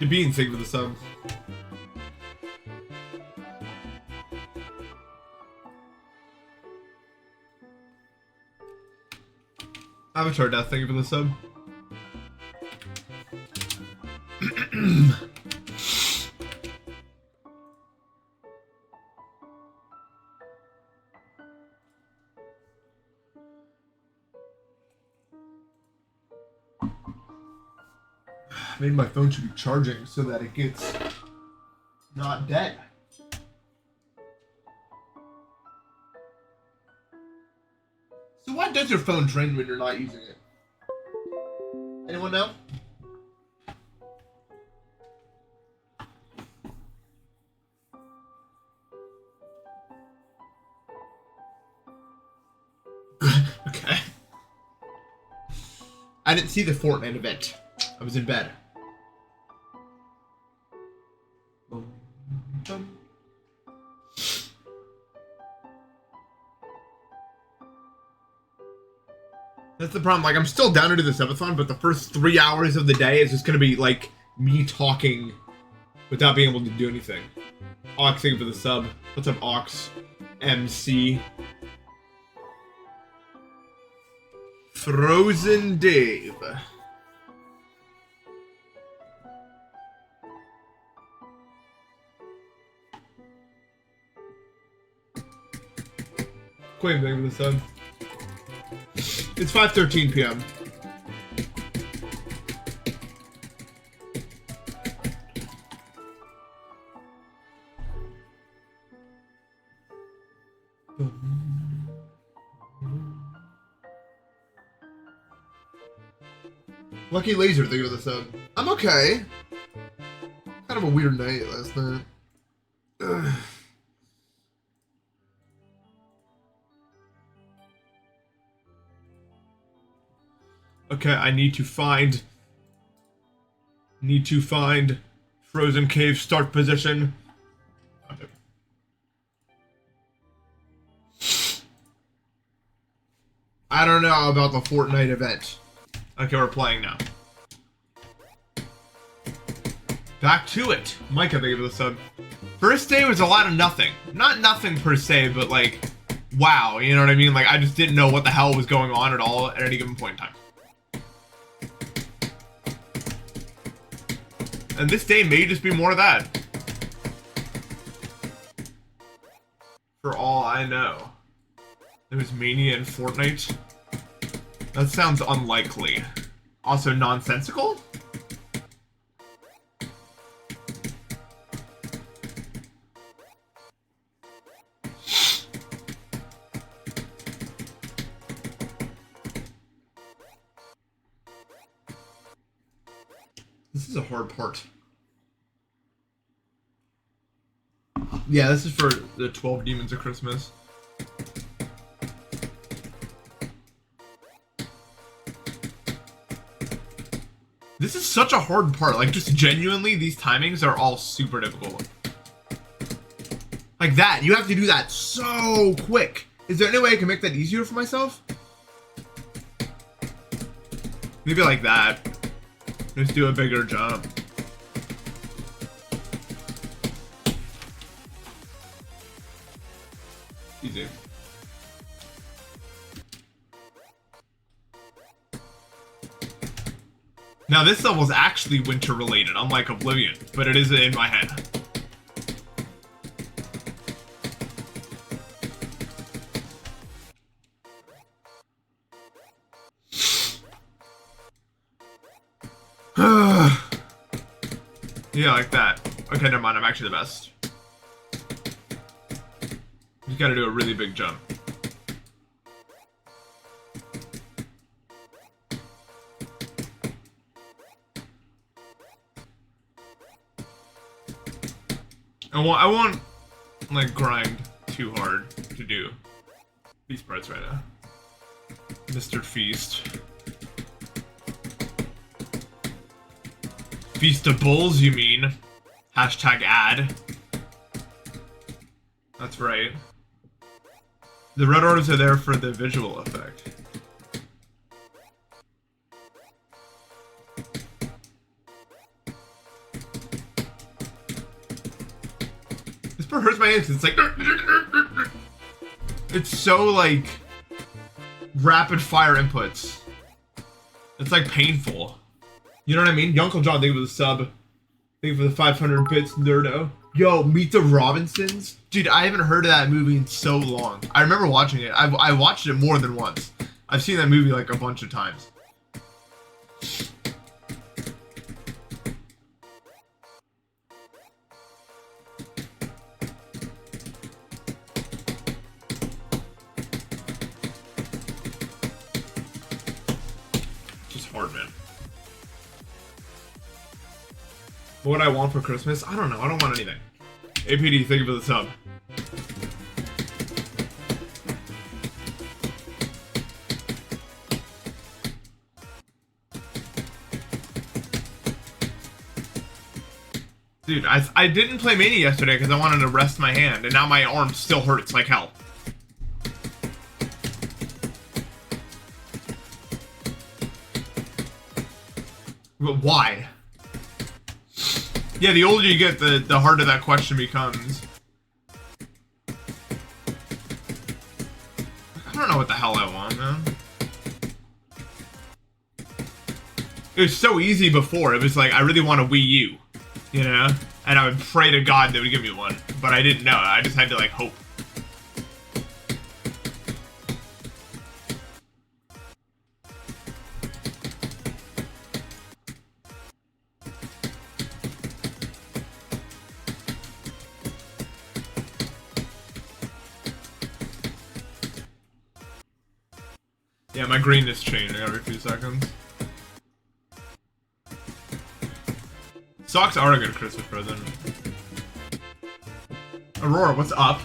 The beans, thank you for the sub. Avatar Death, thank you for the sub. Maybe my phone should be charging so that it gets not dead. So why does your phone drain when you're not using it? Anyone know? Okay. I didn't see the Fortnite event. I was in bed. That's the problem. Like, I'm still down to do the subathon, but the first 3 hours of the day is just gonna be like me talking without being able to do anything. Ox, thank you for the sub. What's up, Ox? MC. Frozen Dave. Queen, thank you for the sub. It's 5:13 p.m. Lucky Laser, thank you for the sub. I'm okay. Kind of a weird night last night. Ugh. Okay, I need to find Frozen Cave start position. I don't know about the Fortnite event. Okay, we're playing now. Back to it. Micah, thank you for the sub. First day was a lot of nothing. Not nothing per se, but like, wow, you know what I mean? Like, I just didn't know what the hell was going on at all at any given point in time. And this day may just be more of that. For all I know. There was Mania and Fortnite. That sounds unlikely. Also nonsensical? This is a hard part. Yeah, this is for the 12 Demons of Christmas. This is such a hard part. Like, just genuinely, these timings are all super difficult. Like that. You have to do that so quick. Is there any way I can make that easier for myself? Maybe like that. Just do a bigger jump. Easy. Now this level is actually winter related, unlike Oblivion, but it is in my head. Yeah, like that. Okay, never mind, I'm actually the best. You gotta do a really big jump. I won't like grind too hard to do these parts right now. Mr. Feast. Feastables, you mean? Hashtag ad. That's right. The red orders are there for the visual effect. It hurts my hands. It's like it's so like rapid fire inputs. It's like painful. You know what I mean? Uncle John, thank you for the sub. Thank you for the 500 bits, nerdo. Yo, Meet the Robinsons? Dude, I haven't heard of that movie in so long. I remember watching it. I watched it more than once. I've seen that movie like a bunch of times. Just hard, man. What I want for Christmas? I don't know. I don't want anything. APD, thank you for the sub. Dude, I didn't play Mania yesterday because I wanted to rest my hand, and now my arm still hurts like hell. But why? Yeah, the older you get, the harder that question becomes. I don't know what the hell I want, man. It was so easy before. It was like, I really want a Wii U, you know? And I would pray to God they would give me one. But I didn't know. I just had to, like, hope. Yeah, my green is changing every few seconds. Socks are a good Christmas present. Aurora, what's up?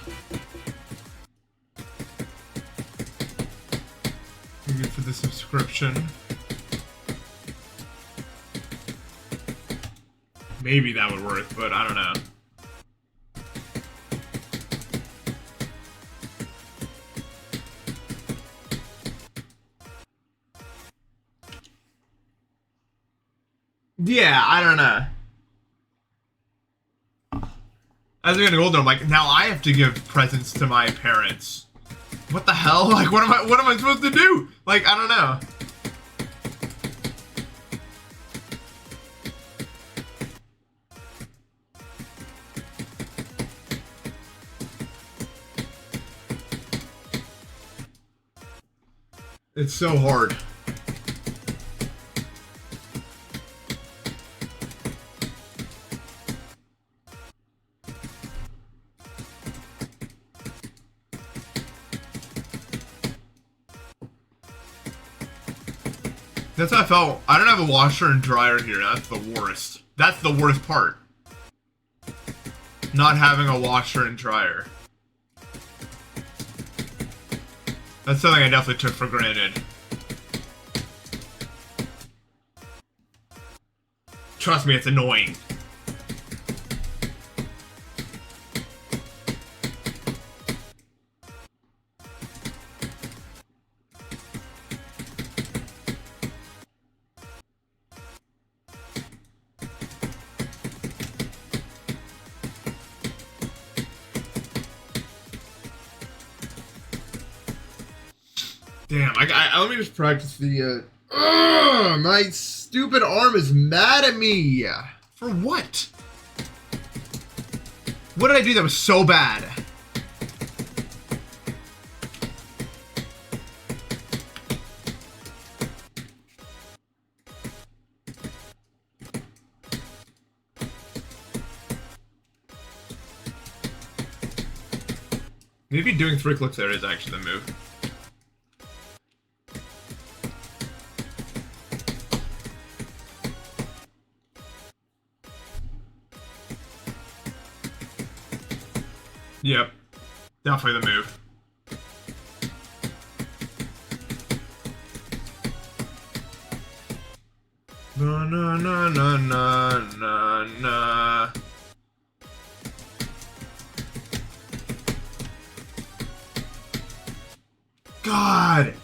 Thank you for the subscription. Maybe that would work, but I don't know. Yeah, I don't know. As I'm getting older, I'm like, now I have to give presents to my parents. What the hell? Like, what am I supposed to do? Like, I don't know. It's so hard. That's how I felt. I don't have a washer and dryer here. That's the worst. That's the worst part. Not having a washer and dryer. That's something I definitely took for granted. Trust me, it's annoying. Damn, let me just practice the, my stupid arm is mad at me. For what? What did I do that was so bad? Maybe doing 3 clicks there is actually the move. Yep. Definitely the move. Na na na na na na na. God.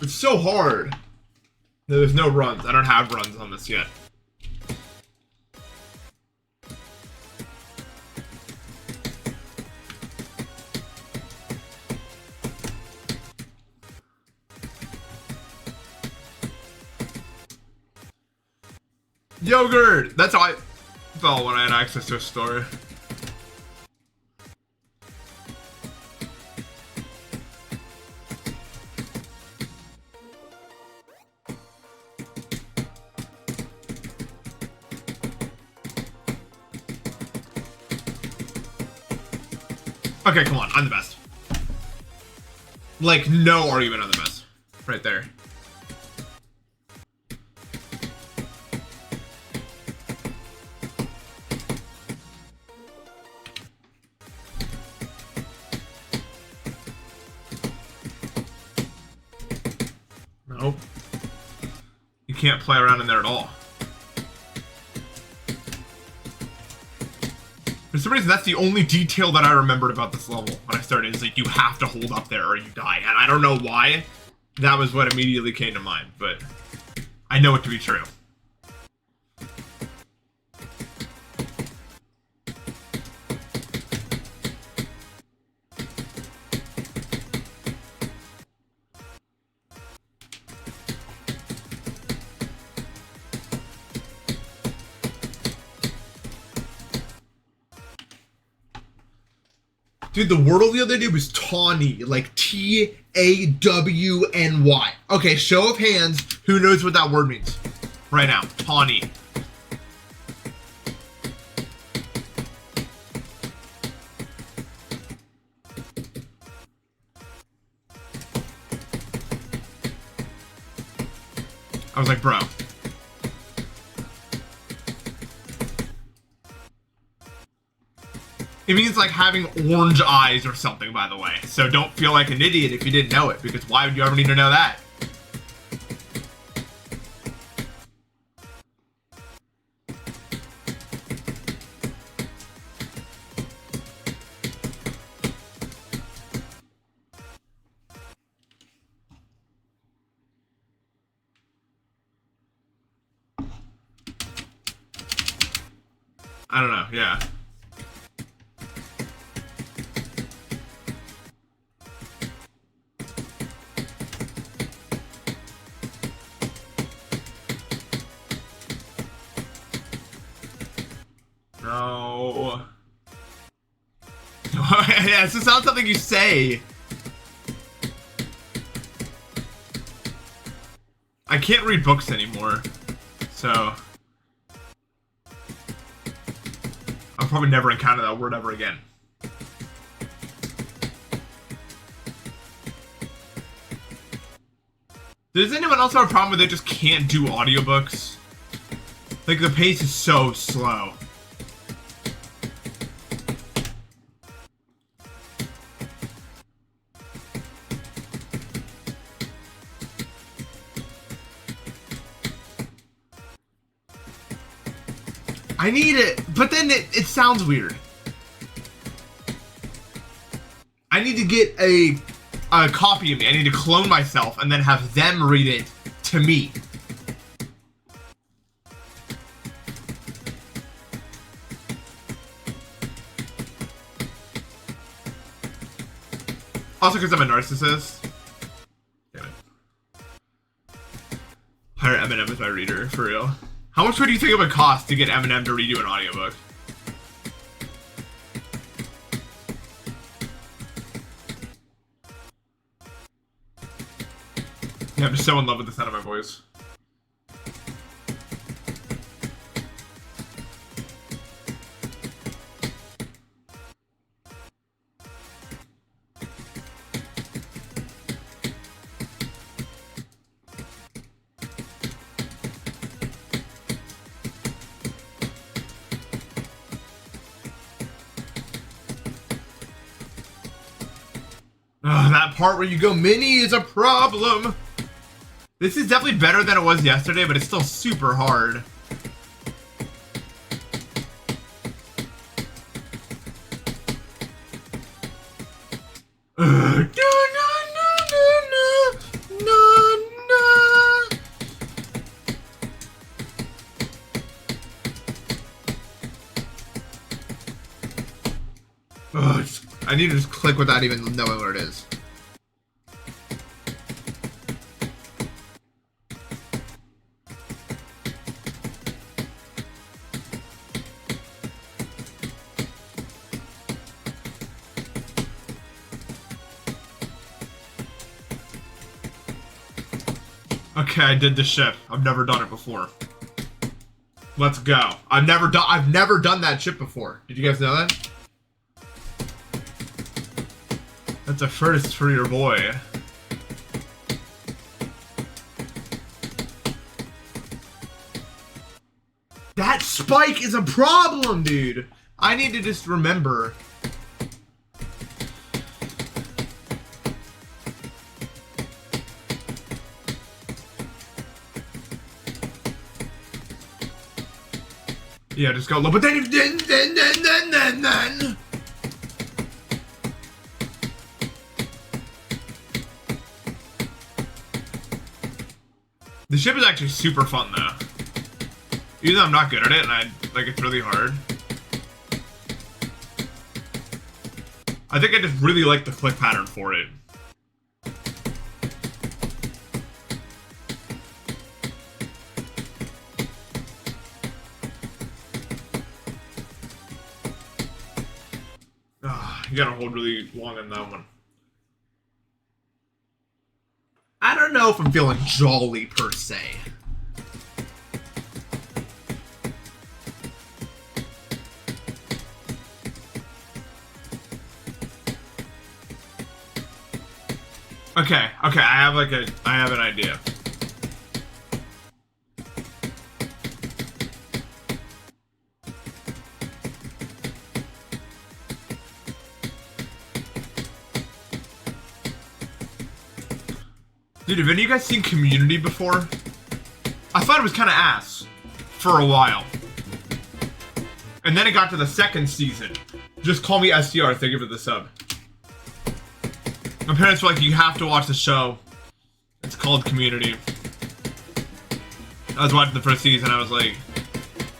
It's so hard. There's no runs. I don't have runs on this yet. Yogurt! That's how I felt when I had access to a store. Okay, come on. I'm the best. Like, no argument on the best. Right there. Nope. You can't play around in there at all. For some reason, that's the only detail that I remembered about this level when I started. Is like, you have to hold up there or you die. And I don't know why. That was what immediately came to mind, but I know it to be true. Dude, the word the other day was tawny, like T-A-W-N-Y. Okay, show of hands, who knows what that word means? Right now, tawny. I was like, bro. It means like having orange eyes or something, by the way. So don't feel like an idiot if you didn't know it, because why would you ever need to know that? I don't know, yeah. No. Yeah, this is not something you say. I can't read books anymore, so I'll probably never encounter that word ever again. Does anyone else have a problem where they just can't do audiobooks? Like, the pace is so slow. I need it, but then it sounds weird. I need to get a copy of me. I need to clone myself and then have them read it to me. Also because I'm a narcissist. Damn it. Hire Eminem as my reader, for real. How much would you think it would cost to get Eminem to read you an audiobook? Yeah, I'm just so in love with the sound of my voice. That part where you go mini is a problem. This is definitely better than it was yesterday, but it's still super hard. No, no, no, no, no, no, Ugh, I need to just click without even knowing where it is. Okay, I did the ship. I've never done it before. Let's go. I've never done that ship before. Did you guys know that? That's a first for your boy. That spike is a problem, dude. I need to just remember. Yeah, just go low, but then. The ship is actually super fun though. Even though I'm not good at it and it's really hard. I think I just really like the click pattern for it. You gotta hold really long on that one. I don't know if I'm feeling jolly per se. Okay, I have an idea. Dude, have any of you guys seen Community before? I thought it was kind of ass for a while. And then it got to the second season. Just call me SDR, thank you for the sub. My parents were like, you have to watch the show. It's called Community. I was watching the first season, I was like,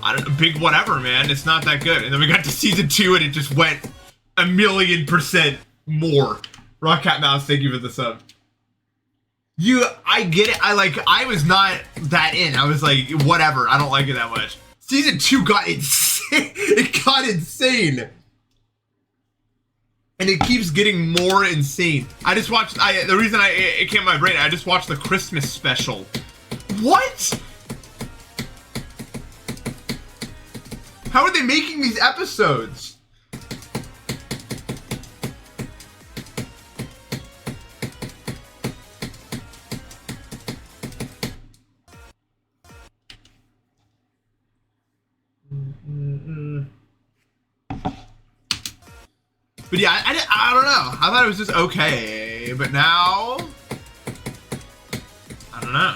I don't know, big whatever, man. It's not that good. And then we got to season 2 and it just went 1,000,000% more. Rockcat Mouse, thank you for the sub. I get it. I was not that in. I was like, whatever. I don't like it that much. Season 2 got insane. It got insane. And it keeps getting more insane. I just watched, the reason it came to my brain, I just watched the Christmas special. What? How are they making these episodes? But yeah, I don't know. I thought it was just okay, but now I don't know.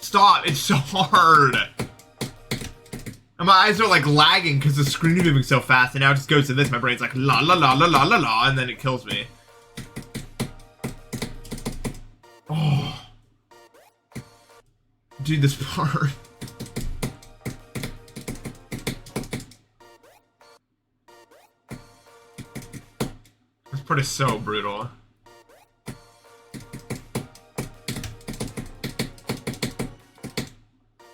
Stop! It's so hard. And my eyes are like lagging because the screen is moving so fast, and now it just goes to this. My brain's like la la la la la la la, and then it kills me. Oh, dude, this part. This part is so brutal.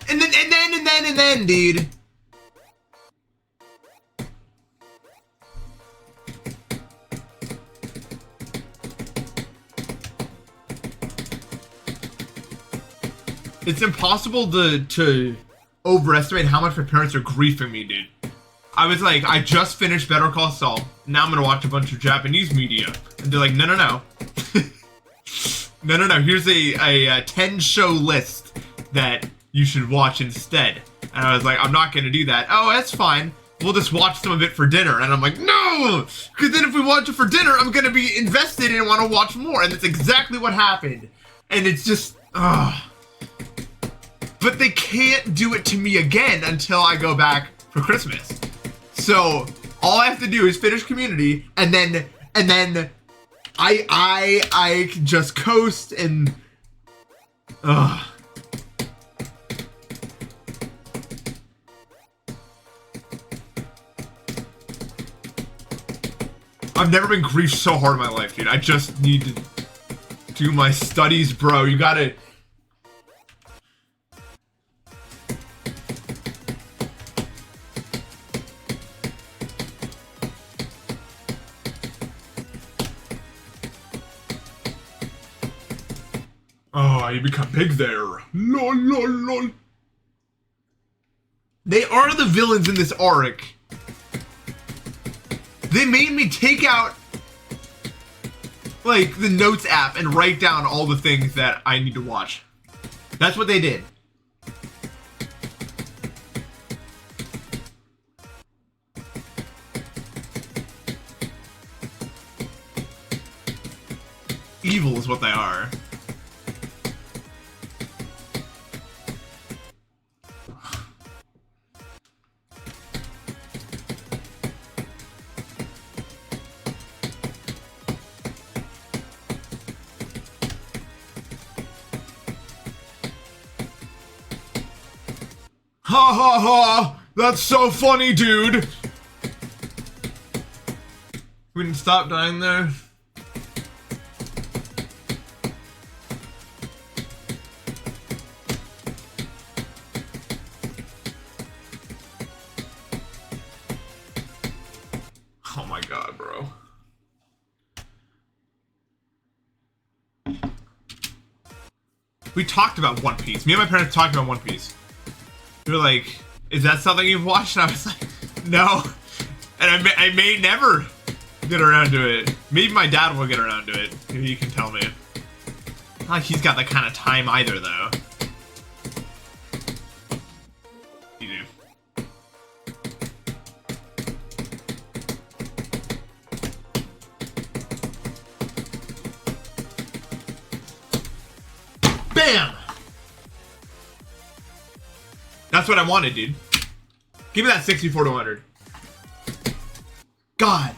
And then, dude. It's impossible to overestimate how much my parents are griefing me, dude. I was like, I just finished Better Call Saul. Now I'm gonna watch a bunch of Japanese media. And they're like, no, no, no. No, no, no. Here's a 10 show list that you should watch instead. And I was like, I'm not gonna do that. Oh, that's fine. We'll just watch some of it for dinner. And I'm like, no! Because then if we watch it for dinner, I'm gonna be invested and want to watch more. And that's exactly what happened. And it's just, ugh. But they can't do it to me again until I go back for Christmas. So All I have to do is finish community, and then I can just coast and ugh. I've never been griefed so hard in my life, dude. I just need to do my studies, bro. You gotta. Oh, you become big there. Lol, lol, lol. They are the villains in this arc. They made me take out, like, the notes app and write down all the things that I need to watch. That's what they did. Evil is what they are. Ha ha ha! That's so funny, dude! We didn't stop dying there. Oh my god, bro. We talked about One Piece. Me and my parents talked about One Piece. They were like, is that something you've watched? And I was like, no. And I may never get around to it. Maybe my dad will get around to it. Maybe you can tell me. Not like he's got that kind of time either, though. You do. Bam! That's what I wanted, dude. Give me that 64 to 100. God.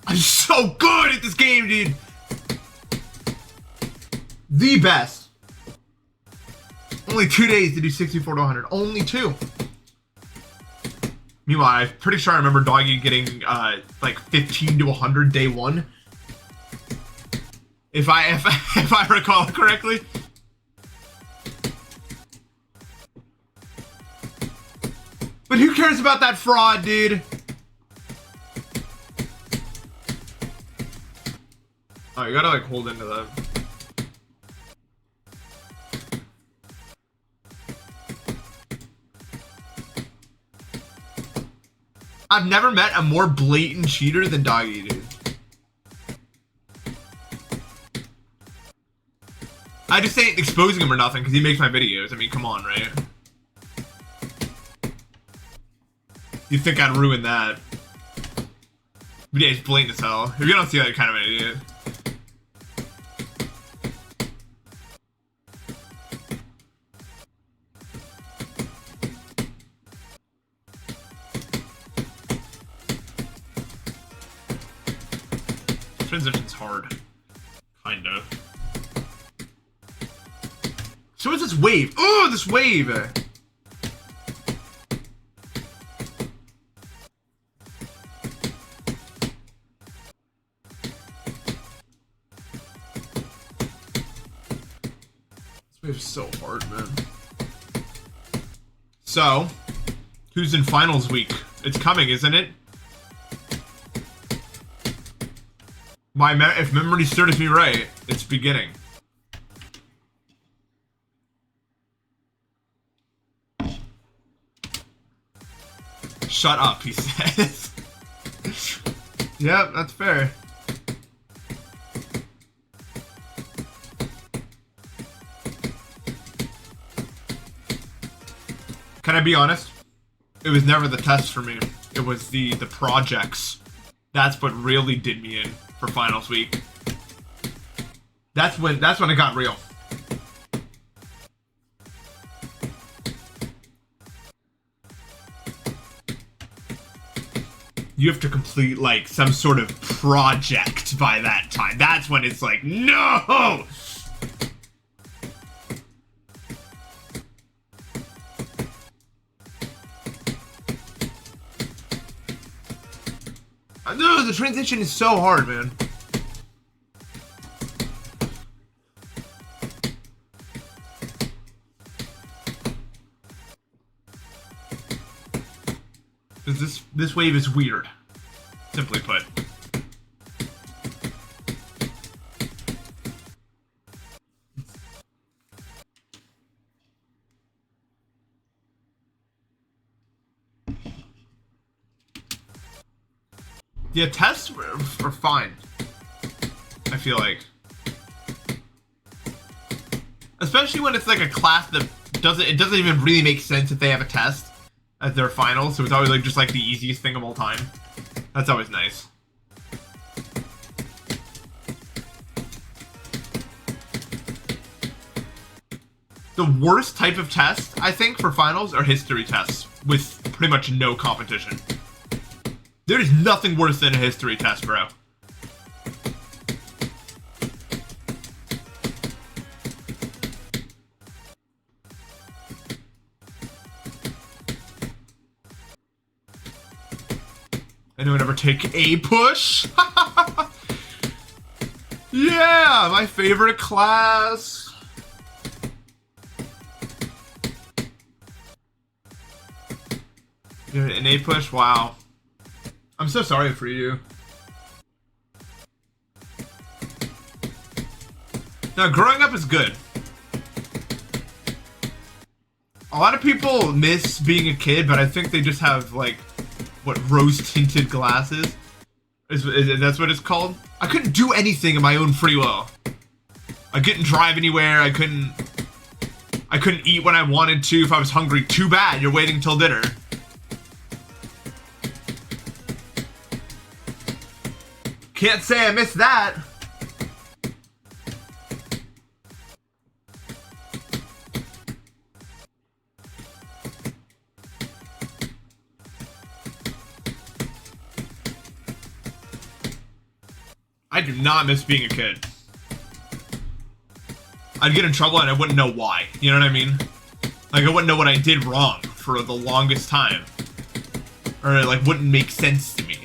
I'm so good at this game, dude. The best. Only 2 days to do 64 to 100. Only 2. Meanwhile, I'm pretty sure I remember Doggy getting like 15 to 100 day 1. If I recall correctly. But who cares about that fraud, dude? Oh, you gotta like hold into that. I've never met a more blatant cheater than Doggy, dude. I just ain't exposing him or nothing because he makes my videos. I mean, come on, right? You think I'd ruin that? But yeah, he's blatant as hell. If you don't see that, you're kind of an idiot. Transition's hard. Kind of. So what's this wave? Oh, this wave! It's so hard, man. So, who's in finals week? It's coming, isn't it? If memory serves me right, it's beginning. Shut up, he says. Yep, that's fair. Can I be honest? It was never the test for me. It was the projects. That's what really did me in for finals week. That's when it got real. you have to complete like some sort of project by that time. That's when it's like, no! No, the transition is so hard, man. This wave is weird, simply put. Yeah, tests are fine, I feel like. Especially when it's like a class that it doesn't even really make sense if they have a test as their final, so it's always like just like the easiest thing of all time. That's always nice. The worst type of test, I think, for finals are history tests with pretty much no competition. There is nothing worse than a history test, bro. Anyone ever take a push? Yeah, my favorite class. An A push? Wow. I'm so sorry for you. Now, growing up is good. A lot of people miss being a kid, but I think they just have, like, what, rose-tinted glasses? That's what it's called? I couldn't do anything of my own free will. I couldn't drive anywhere, I couldn't eat when I wanted to if I was hungry. Too bad, you're waiting till dinner. Can't say I missed that. I do not miss being a kid. I'd get in trouble and I wouldn't know why. You know what I mean? Like, I wouldn't know what I did wrong for the longest time. Or it, like, wouldn't make sense to me.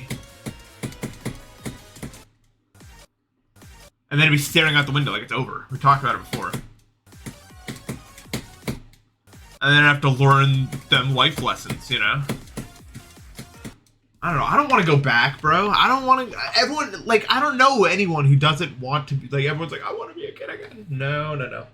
And then I'd be staring out the window like it's over. We talked about it before. And then I'd have to learn them life lessons, you know? I don't know. I don't want to go back, bro. I don't want to... Everyone... Like, I don't know anyone who doesn't want to be... Like, everyone's like, I want to be a kid again. No, no, no.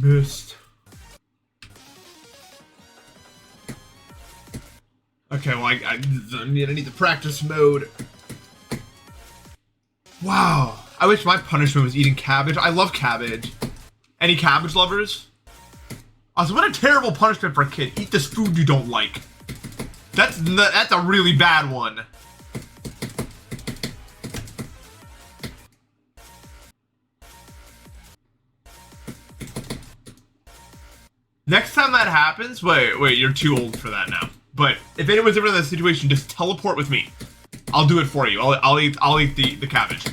Missed. Okay, well, I need the practice mode. Wow. I wish my punishment was eating cabbage. I love cabbage. Any cabbage lovers? Also, what a terrible punishment for a kid. Eat this food you don't like. That's a really bad one. Next time that happens, wait, you're too old for that now. But if anyone's ever in that situation, just teleport with me. I'll do it for you. I'll eat the cabbage.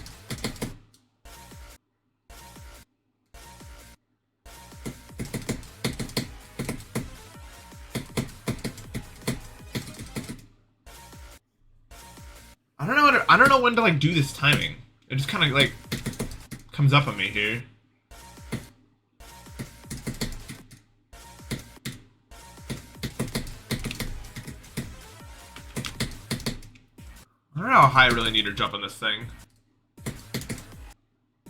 I don't know when to like do this timing. It just kind of like comes up on me here. I don't know how high I really need to jump on this thing.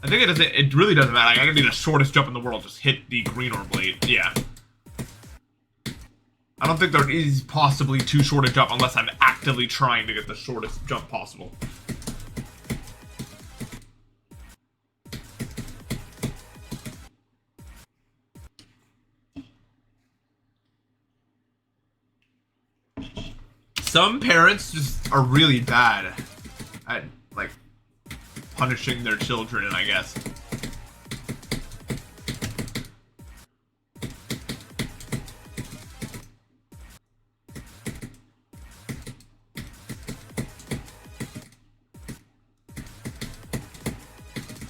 I think it really doesn't matter. Like, I can do the shortest jump in the world. Just hit the green orb blade. Yeah. I don't think there is possibly too short a jump unless I'm actively trying to get the shortest jump possible. some parents just are really bad at, like, punishing their children, I guess.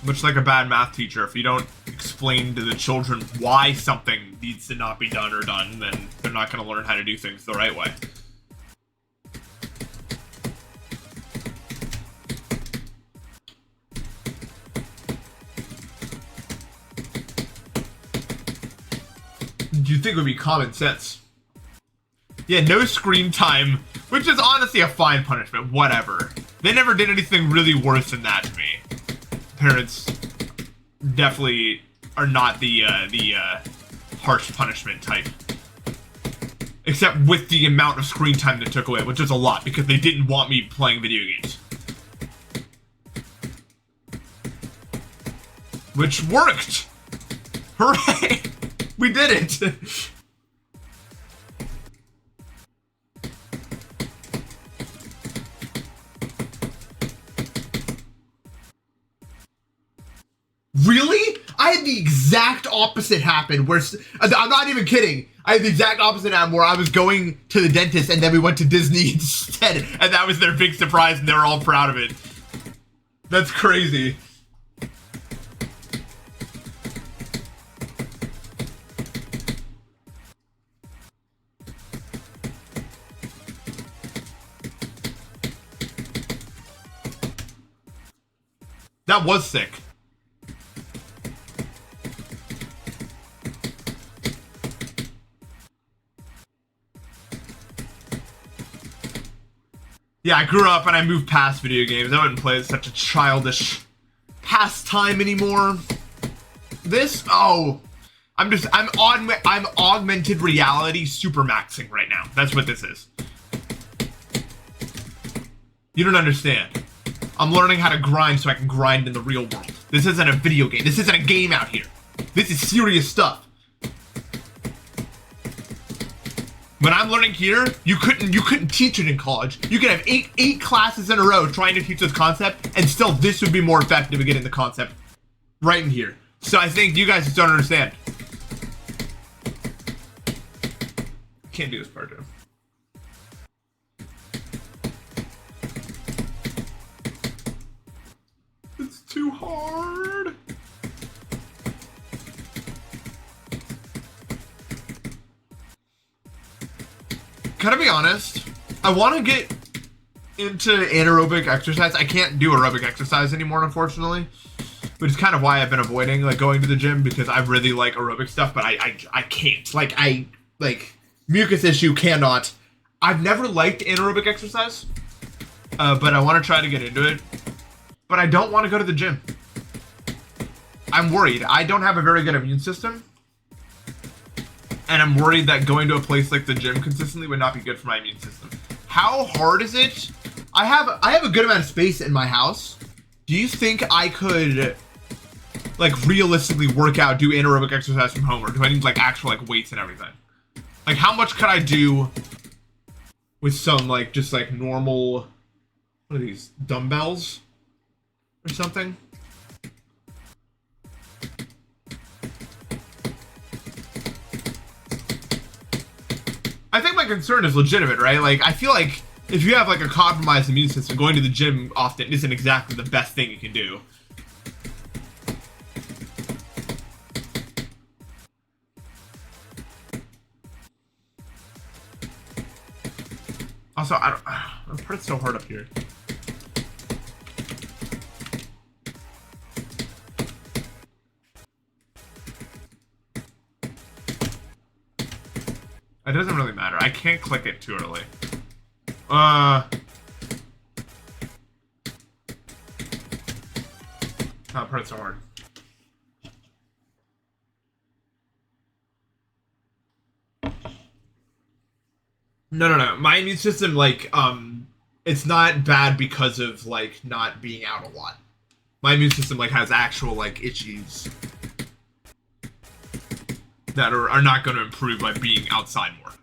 Much like a bad math teacher, if you don't explain to the children why something needs to not be done or done, then they're not going to learn how to do things the right way. You'd think it would be common sense. Yeah, no screen time, which is honestly a fine punishment, whatever. They never did anything really worse than that to me. Parents definitely are not the harsh punishment type. Except with the amount of screen time they took away, which is a lot, because they didn't want me playing video games. Which worked! Hooray! We did it! Really? I had the exact opposite happen where, I'm not even kidding, I had the exact opposite happen where I was going to the dentist and then we went to Disney instead, and that was their big surprise and they were all proud of it. That's crazy. That was sick. Yeah, I grew up and I moved past video games. I wouldn't play such a childish pastime anymore. This, oh, I'm augmented reality super maxing right now. That's what this is. You don't understand. I'm learning how to grind so I can grind in the real world. This isn't a video game. This isn't a game out here. This is serious stuff. When I'm learning here, you couldn't teach it in college. You could have eight classes in a row trying to teach this concept, and still this would be more effective at getting the concept right in here. So I think you guys just don't understand. Can't do this part two. It's too hard. Gotta be honest, I want to get into anaerobic exercise. I can't do aerobic exercise anymore, unfortunately, which is kind of why I've been avoiding like going to the gym, because I really like aerobic stuff, but I can't. Like mucus issue cannot. I've never liked anaerobic exercise, but I want to try to get into it. But I don't want to go to the gym. I'm worried. I don't have a very good immune system. And I'm worried that going to a place like the gym consistently would not be good for my immune system. How hard is it? I have a good amount of space in my house. Do you think I could, like, realistically work out, do anaerobic exercise from home, or do I need like actual like weights and everything? Like, how much could I do with some like just like normal, what are these, dumbbells or something? I think my concern is legitimate, right? Like, I feel like if you have like a compromised immune system, going to the gym often isn't exactly the best thing you can do. Also, I don't, the part's so hard up here. It doesn't really matter. I can't click it too early. That part's so hard. No. My immune system, like, it's not bad because of, like, not being out a lot. My immune system, like, has actual, like, issues that are not going to improve by being outside more.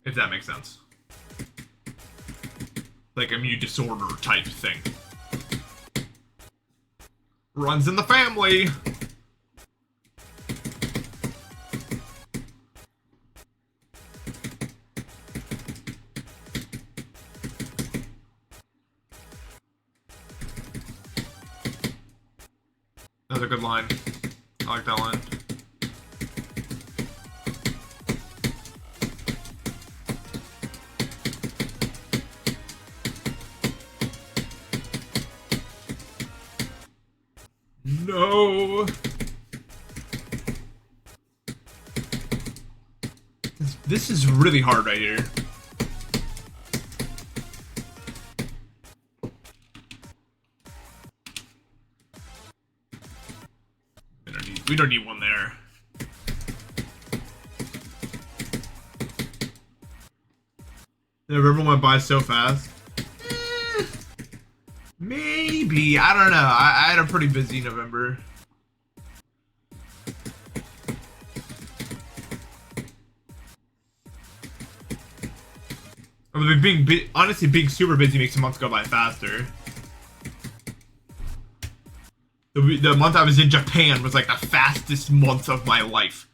If that makes sense. like immune disorder type thing. Runs in the family. That's a good line. I like that line. No. This is really hard right here. We don't need one there. The river went by so fast. Maybe. I don't know. I had a pretty busy November. I mean, honestly, being super busy makes the month go by faster. The month I was in Japan was like the fastest month of my life.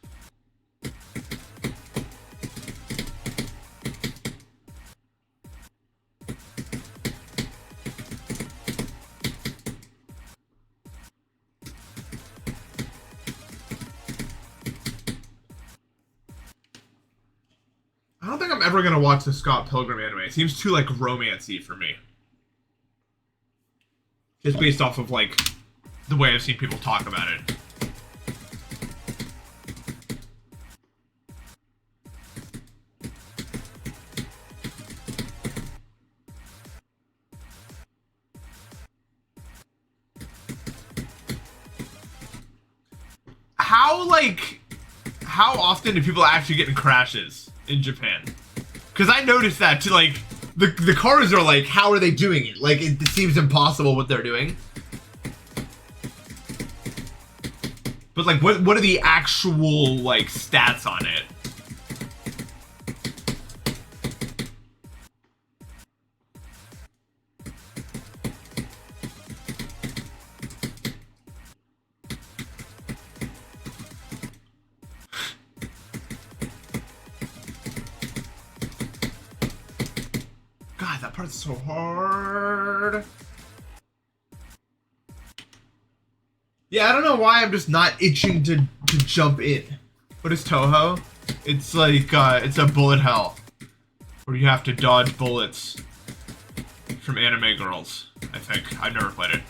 I don't think I'm ever gonna watch the Scott Pilgrim anime. It seems too like romancy for me. Just based off of like the way I've seen people talk about it. How often do people actually get in crashes in Japan? Because I noticed that too, like, the cars are like, how are they doing it? Like, it seems impossible what they're doing. But like, what are the actual, like, stats on it? God, that part's so hard. Yeah, I don't know why I'm just not itching to jump in. What is Toho? It's like, it's a bullet hell. Where you have to dodge bullets from anime girls, I think. I've never played it.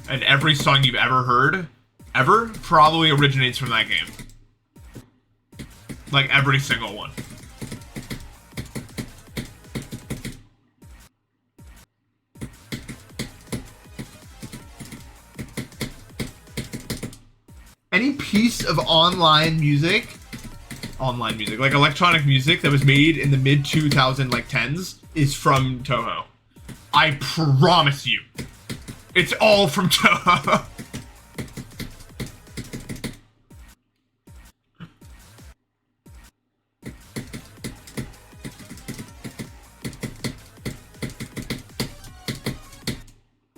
And every song you've ever heard, probably originates from that game. Like, every single one. Any piece of online music, like electronic music that was made in the mid 10s is from Toho. I promise you. It's all from Toho.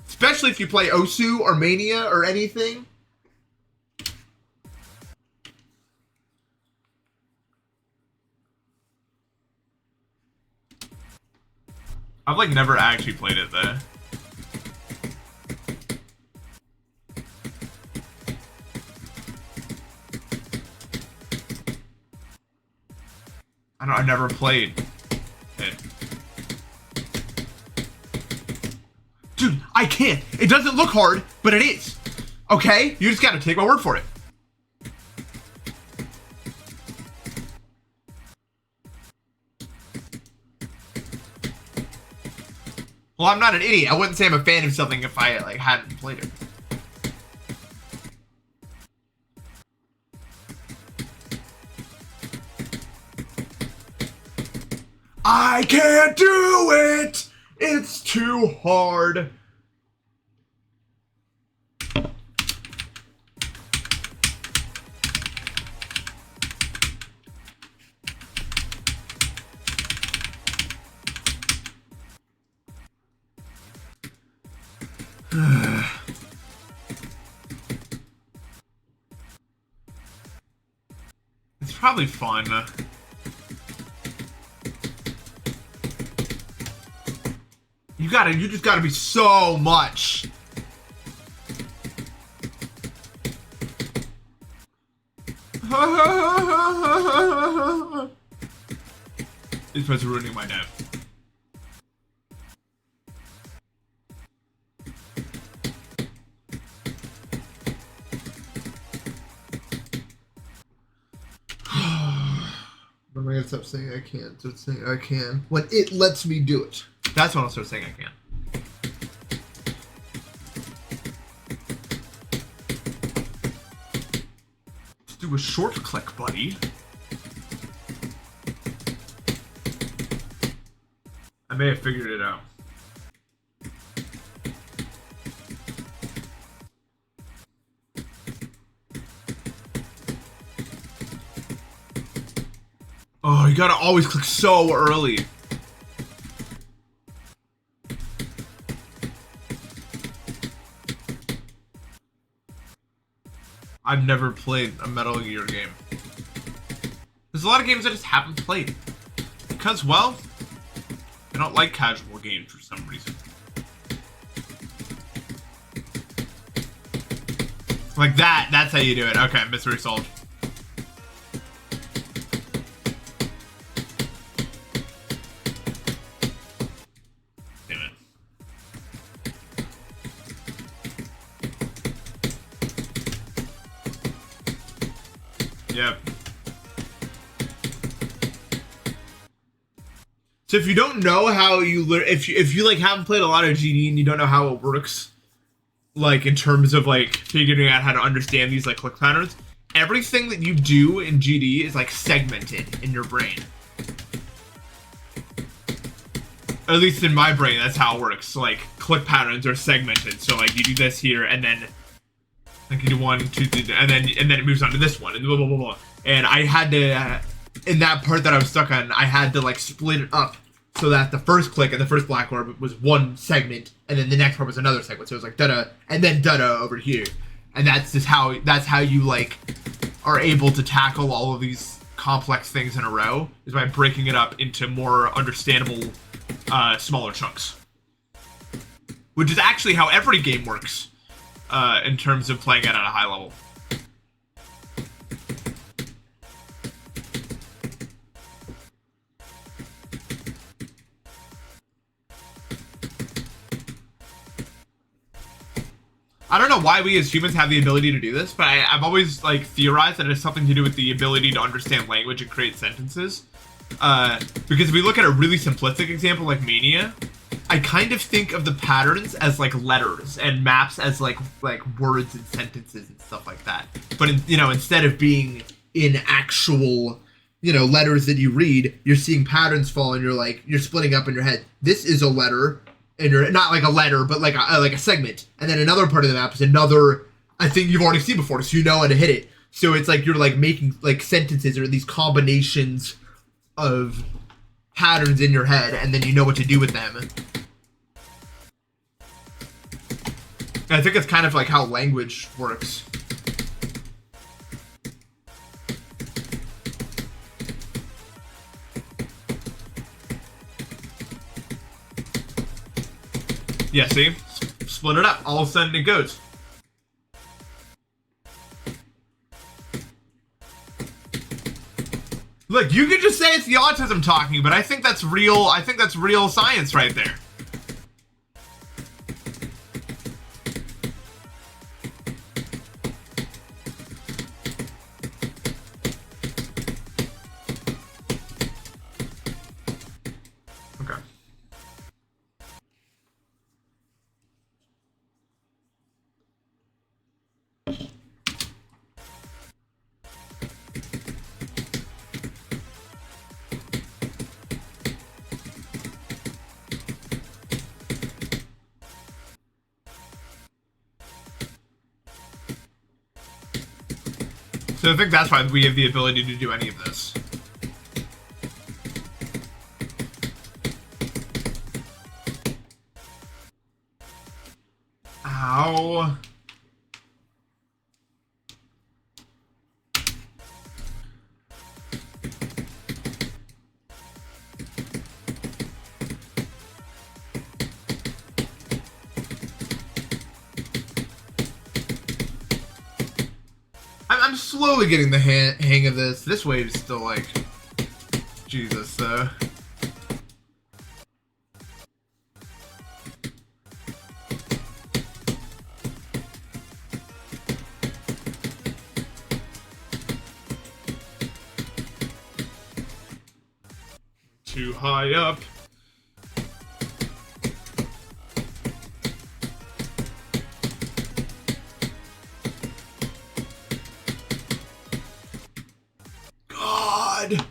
Especially if you play Osu or Mania or anything. I've like never actually played it though. I've never played it. Dude, I can't. It doesn't look hard, but it is. Okay? You just gotta take my word for it. Well, I'm not an idiot. I wouldn't say I'm a fan of something if I like hadn't played it. I can't do it! It's too hard. It's probably fun. You just gotta be so much. This was ruining my day. When am I gonna stop saying I can't? Start saying I can when it lets me do it. That's when I'll start saying I can. Let's do a short click, buddy. I may have figured it out. Oh, you gotta always click so early. I've never played a Metal Gear game. There's a lot of games I just haven't played. Because, well, I don't like casual games for some reason. Like that's how you do it. Okay, mystery solved. Damn it. Yep. So if you don't know how you learn, if you like haven't played a lot of GD and you don't know how it works, like in terms of like figuring out how to understand these like click patterns, everything that you do in GD is like segmented in your brain. At least in my brain, that's how it works. So, like click patterns are segmented. So like you do this here, and then like you do 1, 2, 3, and then it moves on to this one, and blah blah blah blah. And I had to, in that part that I was stuck on, I had to like split it up so that the first click and the first black orb was one segment, and then the next part was another segment. So it was like da-da, and then da-da over here. And that's how you like are able to tackle all of these complex things in a row, is by breaking it up into more understandable, smaller chunks. Which is actually how every game works, in terms of playing it at a high level. I don't know why we as humans have the ability to do this, but I've always like theorized that it has something to do with the ability to understand language and create sentences. Because if we look at a really simplistic example like Mania, I kind of think of the patterns as like letters and maps as like words and sentences and stuff like that. But instead of being in actual letters that you read, you're seeing patterns fall, and you're splitting up in your head. This is a letter. And you're not like a letter, but like a segment, and then another part of the map is another thing you've already seen before, so you know how to hit it. So it's like you're like making like sentences or these combinations of patterns in your head, and then you know what to do with them. And I think it's kind of like how language works. Yeah, see? Split it up. All of a sudden it goes. Look, you could just say it's the autism talking, but I think that's real. I think that's real science right there. So I think that's why we have the ability to do any of this. Ow. I'm slowly getting the hang of this. This wave is still like... Jesus, though. Too high up. God.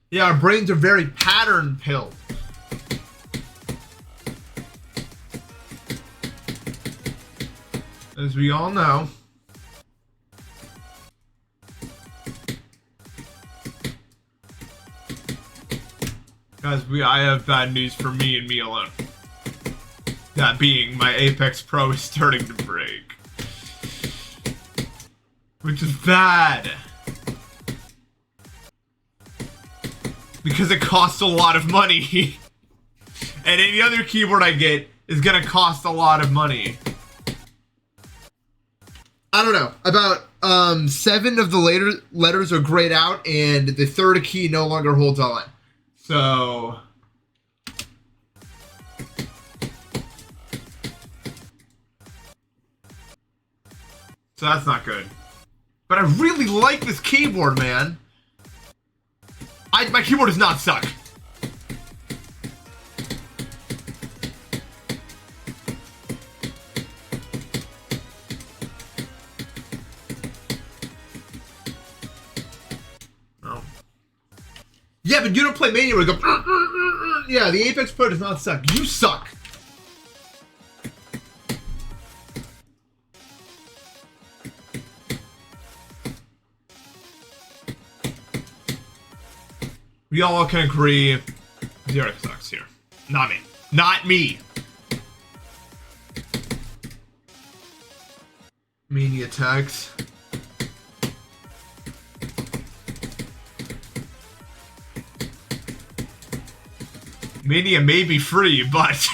Yeah, our brains are very pattern-pilled. As we all know. Guys, I have bad news for me and me alone. That being, my Apex Pro is starting to break. Which is bad. Because it costs a lot of money. And any other keyboard I get is gonna cost a lot of money. I don't know. About 7 of the letters are grayed out, and the third key no longer holds on. So that's not good. But I really like this keyboard, man. My keyboard does not suck. Oh. Yeah, but you don't play Mania where you go... Yeah, the Apex Pro does not suck. You suck. We all can agree, Zero sucks here. Not me. Not me! Mania tags. Mania may be free, but...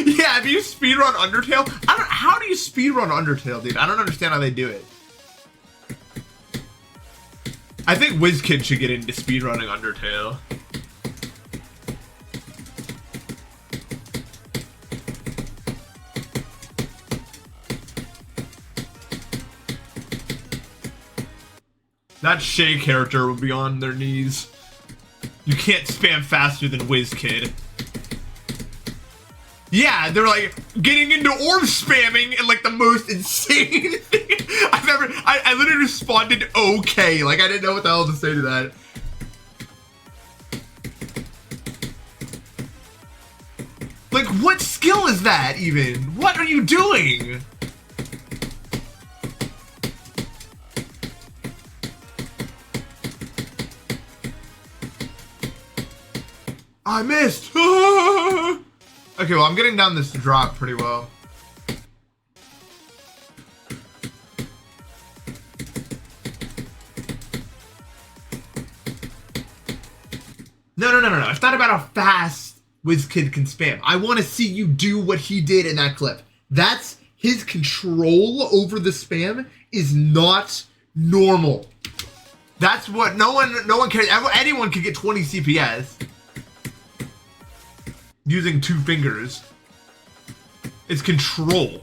Yeah, if you speedrun Undertale, how do you speedrun Undertale, dude? I don't understand how they do it. I think WizKid should get into speedrunning Undertale. That Shay character would be on their knees. You can't spam faster than WizKid. Yeah, they're like getting into orb spamming and like the most insane thing I've ever. I literally responded okay, like I didn't know what the hell to say to that. Like, what skill is that even? What are you doing? I missed. Okay, well, I'm getting down this drop pretty well. No. It's not about how fast WizKid can spam. I want to see you do what he did in that clip. That's his control over the spam is not normal. That's what no one cares. Anyone can get 20 CPS. Using 2 fingers. It's control.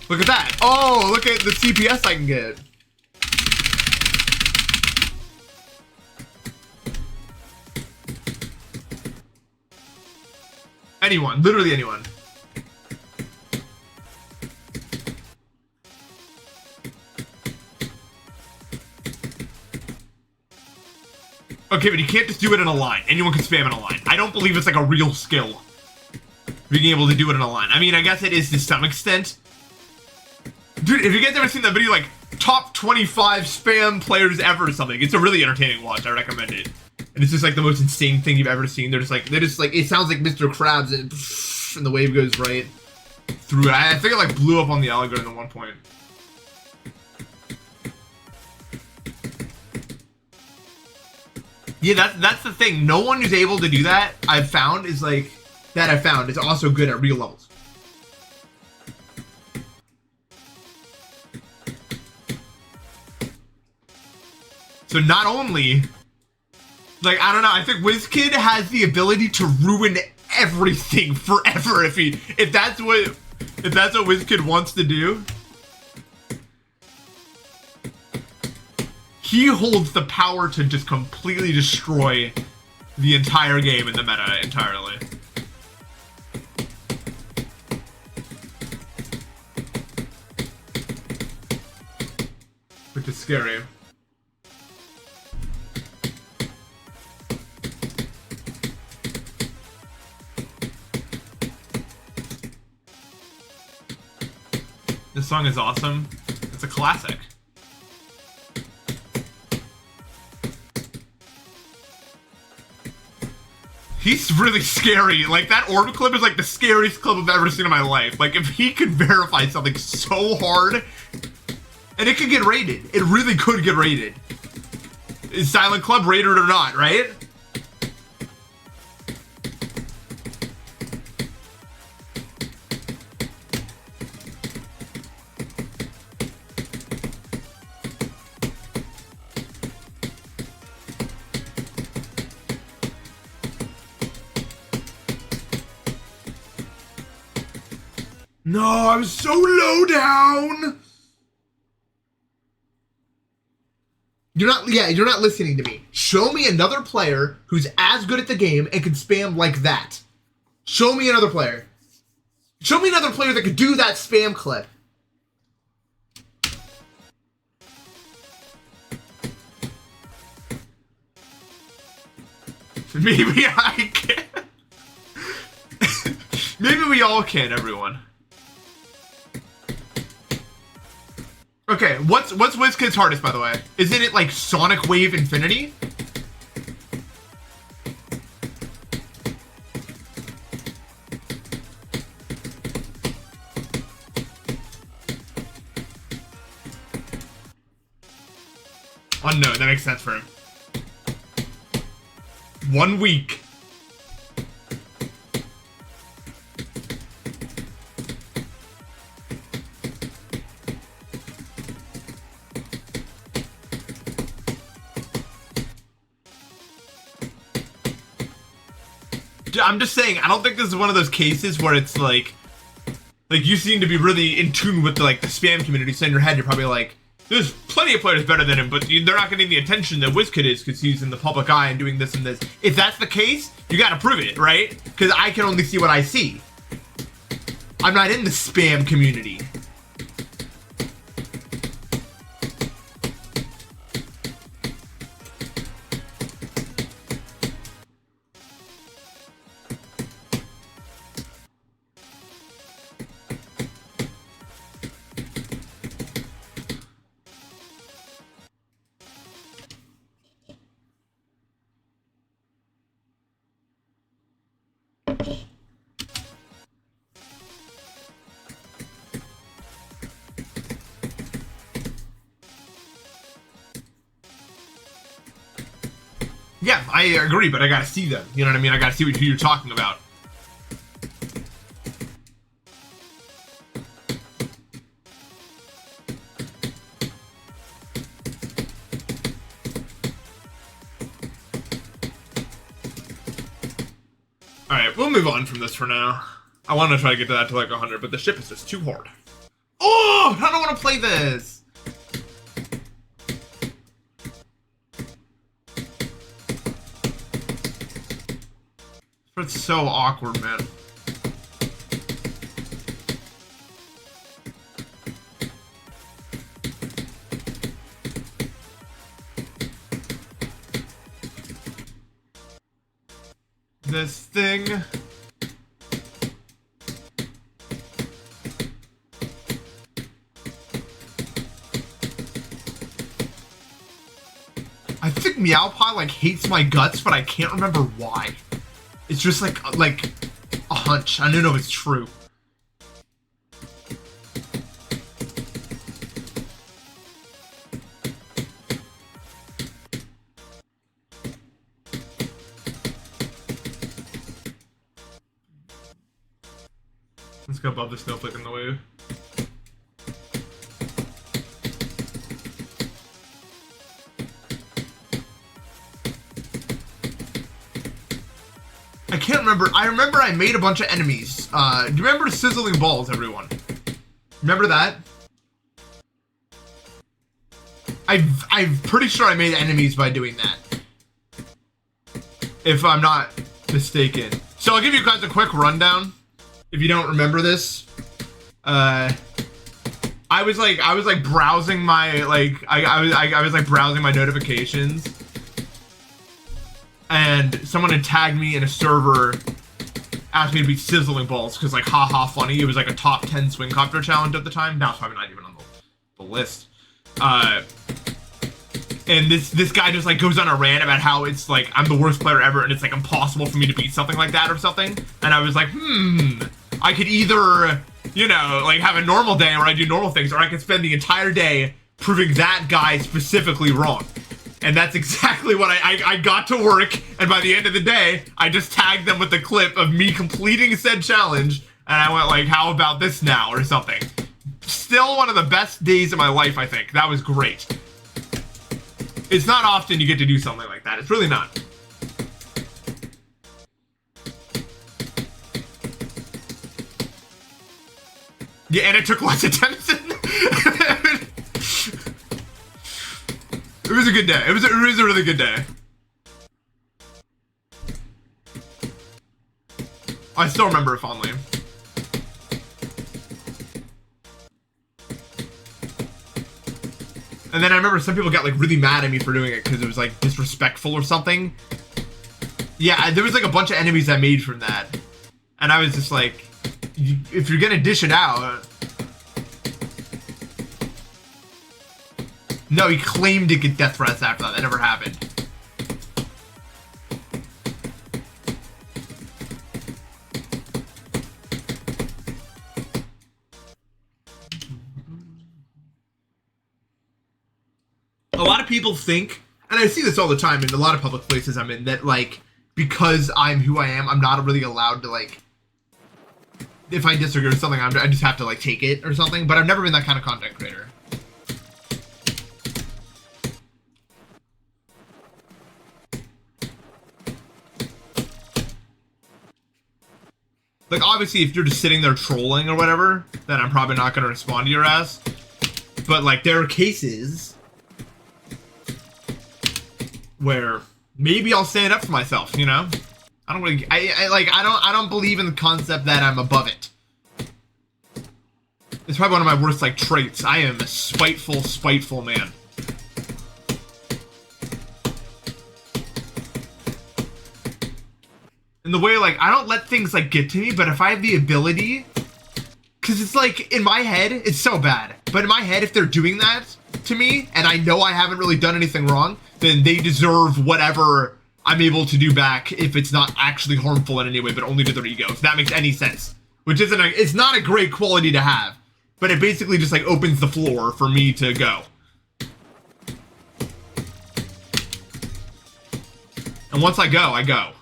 Look at that. Oh, look at the CPS I can get. Anyone, literally anyone. Okay, but you can't just do it in a line. Anyone can spam in a line. I don't believe it's like a real skill, being able to do it in a line. I mean, I guess it is to some extent. Dude, if you guys ever seen that video, like, top 25 spam players ever or something, it's a really entertaining watch. I recommend it. And it's just like the most insane thing you've ever seen. They're just like, it sounds like Mr. Krabs, and the wave goes right through it. I think it like blew up on the algorithm at one point. Yeah, that's the thing. No one who's able to do that, I've found, is also good at real levels. So not only, like, I don't know, I think WizKid has the ability to ruin everything forever if that's what WizKid wants to do. He holds the power to just completely destroy the entire game in the meta entirely. Which is scary. This song is awesome. It's a classic. He's really scary. Like, that orb clip is like the scariest clip I've ever seen in my life. Like, if he could verify something so hard, and it could get rated. It really could get rated. Is Silent Club rated or not, right? No, I was so low down. You're not listening to me. Show me another player who's as good at the game and can spam like that. Show me another player. Show me another player that could do that spam clip. Maybe I can. Maybe we all can, everyone. Okay, what's WizKid's hardest, by the way? Isn't it like Sonic Wave Infinity? Unknown, that makes sense for him. 1 week. I'm just saying, I don't think this is one of those cases where it's like you seem to be really in tune with the spam community, so in your head you're probably like, there's plenty of players better than him, but they're not getting the attention that WizKid is because he's in the public eye and doing this and this. If that's the case, you gotta prove it, right? Because I can only see what I see. I'm not in the spam community. Yeah, I agree, but I gotta see them. You know what I mean? I gotta see who you're talking about. Alright, we'll move on from this for now. I want to try to get to that to like 100, but the ship is just too hard. Oh, I don't want to play this. It's so awkward, man. this thing. I think Meowpie like hates my guts, but I can't remember why. It's just like a hunch. I don't know if it's true. Let's go above the snowflake in the wave. I can't remember. I remember I made a bunch of enemies. Do you remember sizzling balls, everyone? Remember that? I'm pretty sure I made enemies by doing that. If I'm not mistaken. So I'll give you guys a quick rundown. If you don't remember this, I was like browsing my I was like browsing my notifications, and someone had tagged me in a server, asked me to beat sizzling balls because like haha funny. It was like a top 10 swing copter challenge at the time. Now it's probably not even on the list. And this guy just like goes on a rant about how it's like I'm the worst player ever and it's like impossible for me to beat something like that or something. And I was like, I could either, you know, like have a normal day where I do normal things, or I could spend the entire day proving that guy specifically wrong. And that's exactly what I got to work, and by the end of the day, I just tagged them with the clip of me completing said challenge, and I went like, how about this now, or something. Still one of the best days of my life, I think. That was great. It's not often you get to do something like that. It's really not. Yeah, and it took lots of attention. It was a good day. It was a really good day. I still remember it fondly. And then I remember some people got like really mad at me for doing it because it was like disrespectful or something. Yeah, there was like a bunch of enemies I made from that. And I was just like, if you're gonna dish it out. No, he claimed to get death threats after that. That never happened. A lot of people think, and I see this all the time in a lot of public places I'm in, that like, because I'm who I am, I'm not really allowed to like, if I disagree with something, I just have to like take it or something, but I've never been that kind of content creator. Like, obviously, if you're just sitting there trolling or whatever, then I'm probably not going to respond to your ass. But, like, there are cases where maybe I'll stand up for myself, you know? I don't really, I don't believe in the concept that I'm above it. It's probably one of my worst, like, traits. I am a spiteful man. In the way, like, I don't let things, like, get to me, but if I have the ability... Because it's, like, in my head, it's so bad. But in my head, if they're doing that to me, and I know I haven't really done anything wrong, then they deserve whatever I'm able to do back if it's not actually harmful in any way, but only to their ego. If that makes any sense. Which isn't a... It's not a great quality to have. But it basically just, like, opens the floor for me to go. And once I go, I go.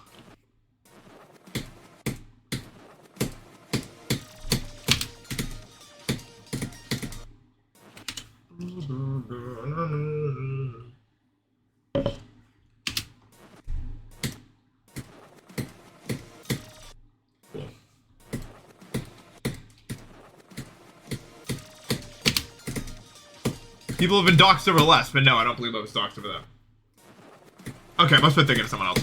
People have been doxxed over less, but no, I don't believe I was doxxed over that. Okay, I must have been thinking of someone else.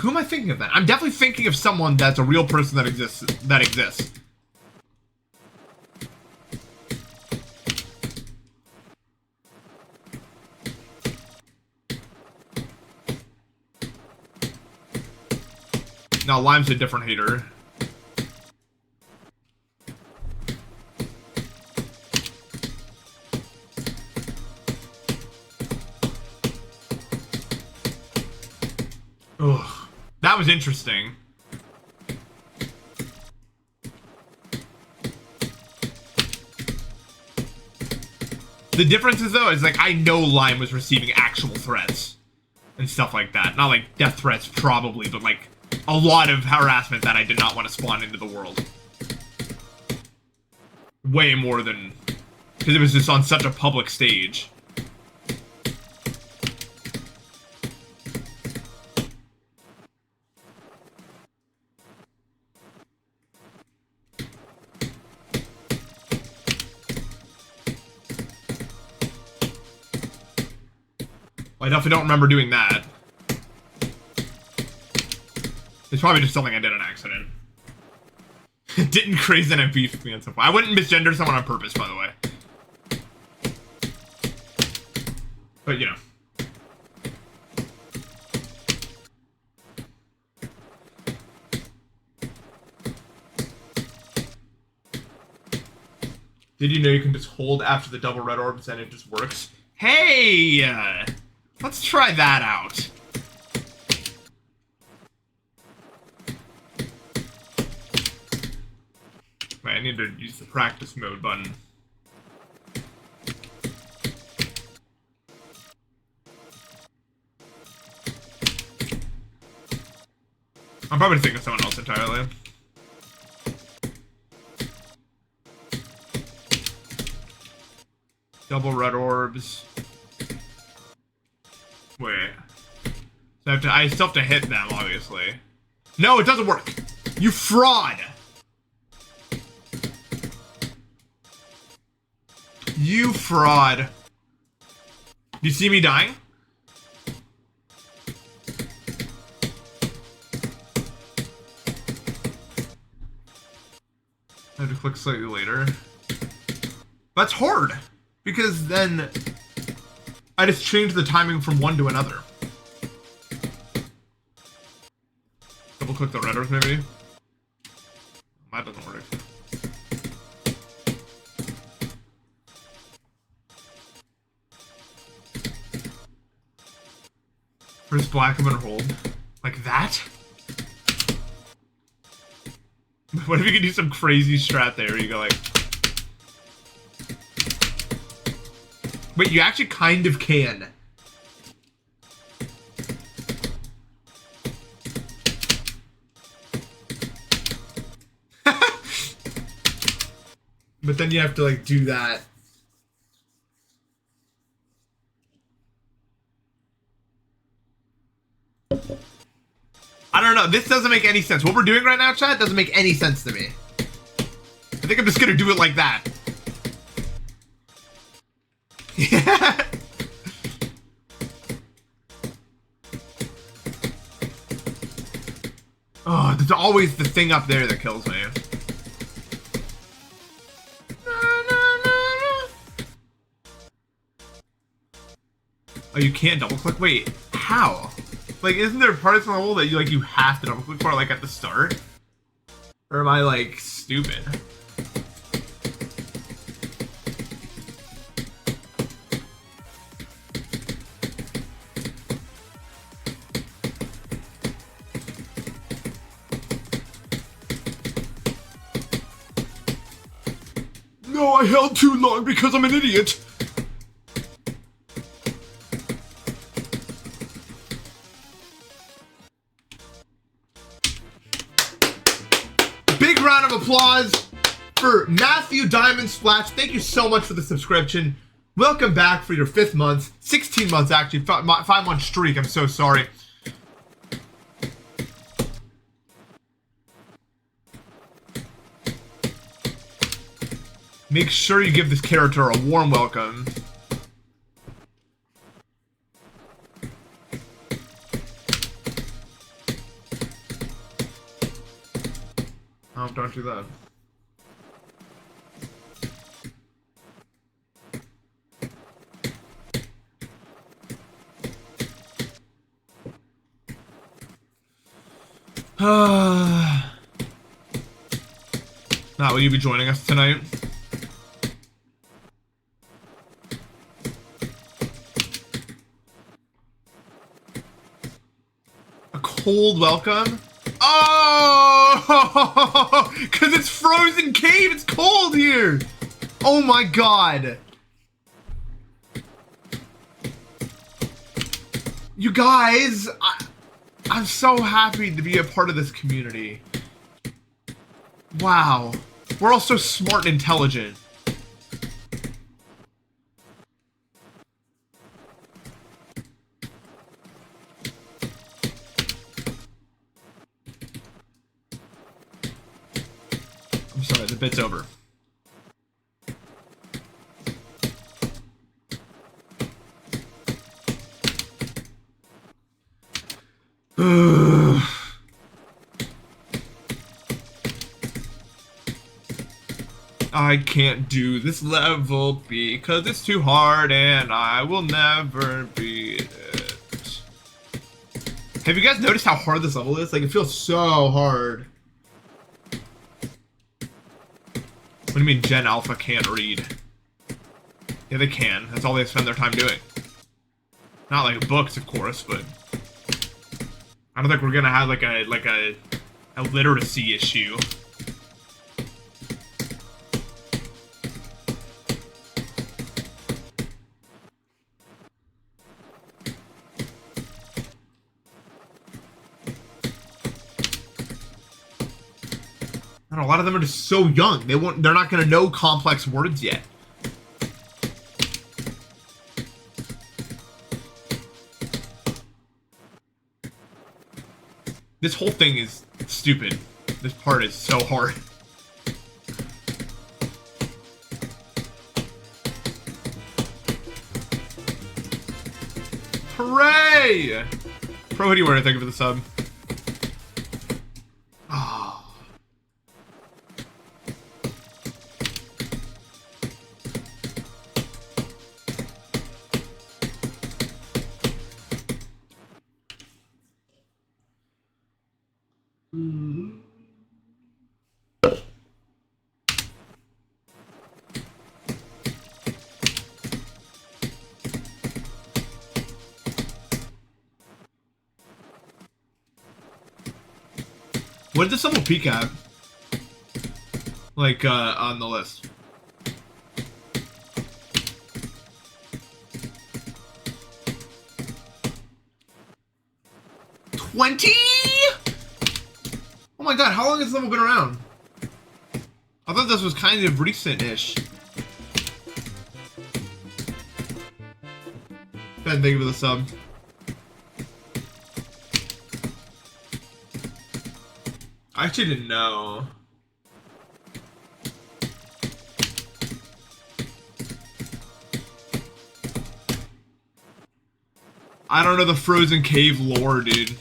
Who am I thinking of then? I'm definitely thinking of someone that's a real person that exists. Now Lime's a different hater. Ugh. That was interesting. The difference is, though, is like I know Lime was receiving actual threats and stuff like that. Not like death threats, probably, but like a lot of harassment that I did not want to spawn into the world. Way more than... because it was just on such a public stage. I definitely don't remember doing that. It's probably just something I did on accident. It didn't craze an beef with me on some point. I wouldn't misgender someone on purpose, by the way. But, you know. Did you know you can just hold after the double red orbs and it just works? Hey! Let's try that out. Wait, I need to use the practice mode button. I'm probably thinking of someone else entirely. Double red orbs. Wait. So I still have to hit them, obviously. No, it doesn't work! You fraud! You fraud. You see me dying? I have to click slightly later. That's hard! Because then I just changed the timing from one to another. Double click the red orbs, maybe? That doesn't work. Press black and hold. Like that? What if you could do some crazy strat there where you go like... Wait, you actually kind of can. But then you have to like do that. I don't know, this doesn't make any sense. What we're doing right now, chat, doesn't make any sense to me. I think I'm just gonna do it like that. Yeah. Oh, there's always the thing up there that kills me. Oh, you can't double click? Wait, how? Like, isn't there parts in the level that you have to double click for, like, at the start? Or am I, like, stupid? No, I held too long because I'm an idiot! Big round of applause for Matthew Diamond Splash. Thank you so much for the subscription. Welcome back for your 5th month. 16 months, actually. 5-month streak. I'm so sorry. Make sure you give this character a warm welcome. Oh, don't do that. Matt, will you be joining us tonight? A cold welcome? Oh! Because it's frozen cave! It's cold here! Oh my god! You guys, I'm so happy to be a part of this community. Wow. We're all so smart and intelligent. I'm sorry, the bit's over. I can't do this level because it's too hard and I will never beat it. Have you guys noticed how hard this level is? Like, it feels so hard. What do you mean Gen Alpha can't read? Yeah, they can. That's all they spend their time doing. Not like books, of course, but I don't think we're gonna have like a literacy issue. I don't know, a lot of them are just so young. They're not gonna know complex words yet. This whole thing is stupid. This part is so hard. Hooray! Pro Hoodie Warrior, thank you for the sub. Oh. What did this level peak at? Like, on the list. 20? Oh my god, how long has this level been around? I thought this was kind of recent-ish. Ben, thank you for the sub. I actually didn't know. I don't know the frozen cave lore, dude.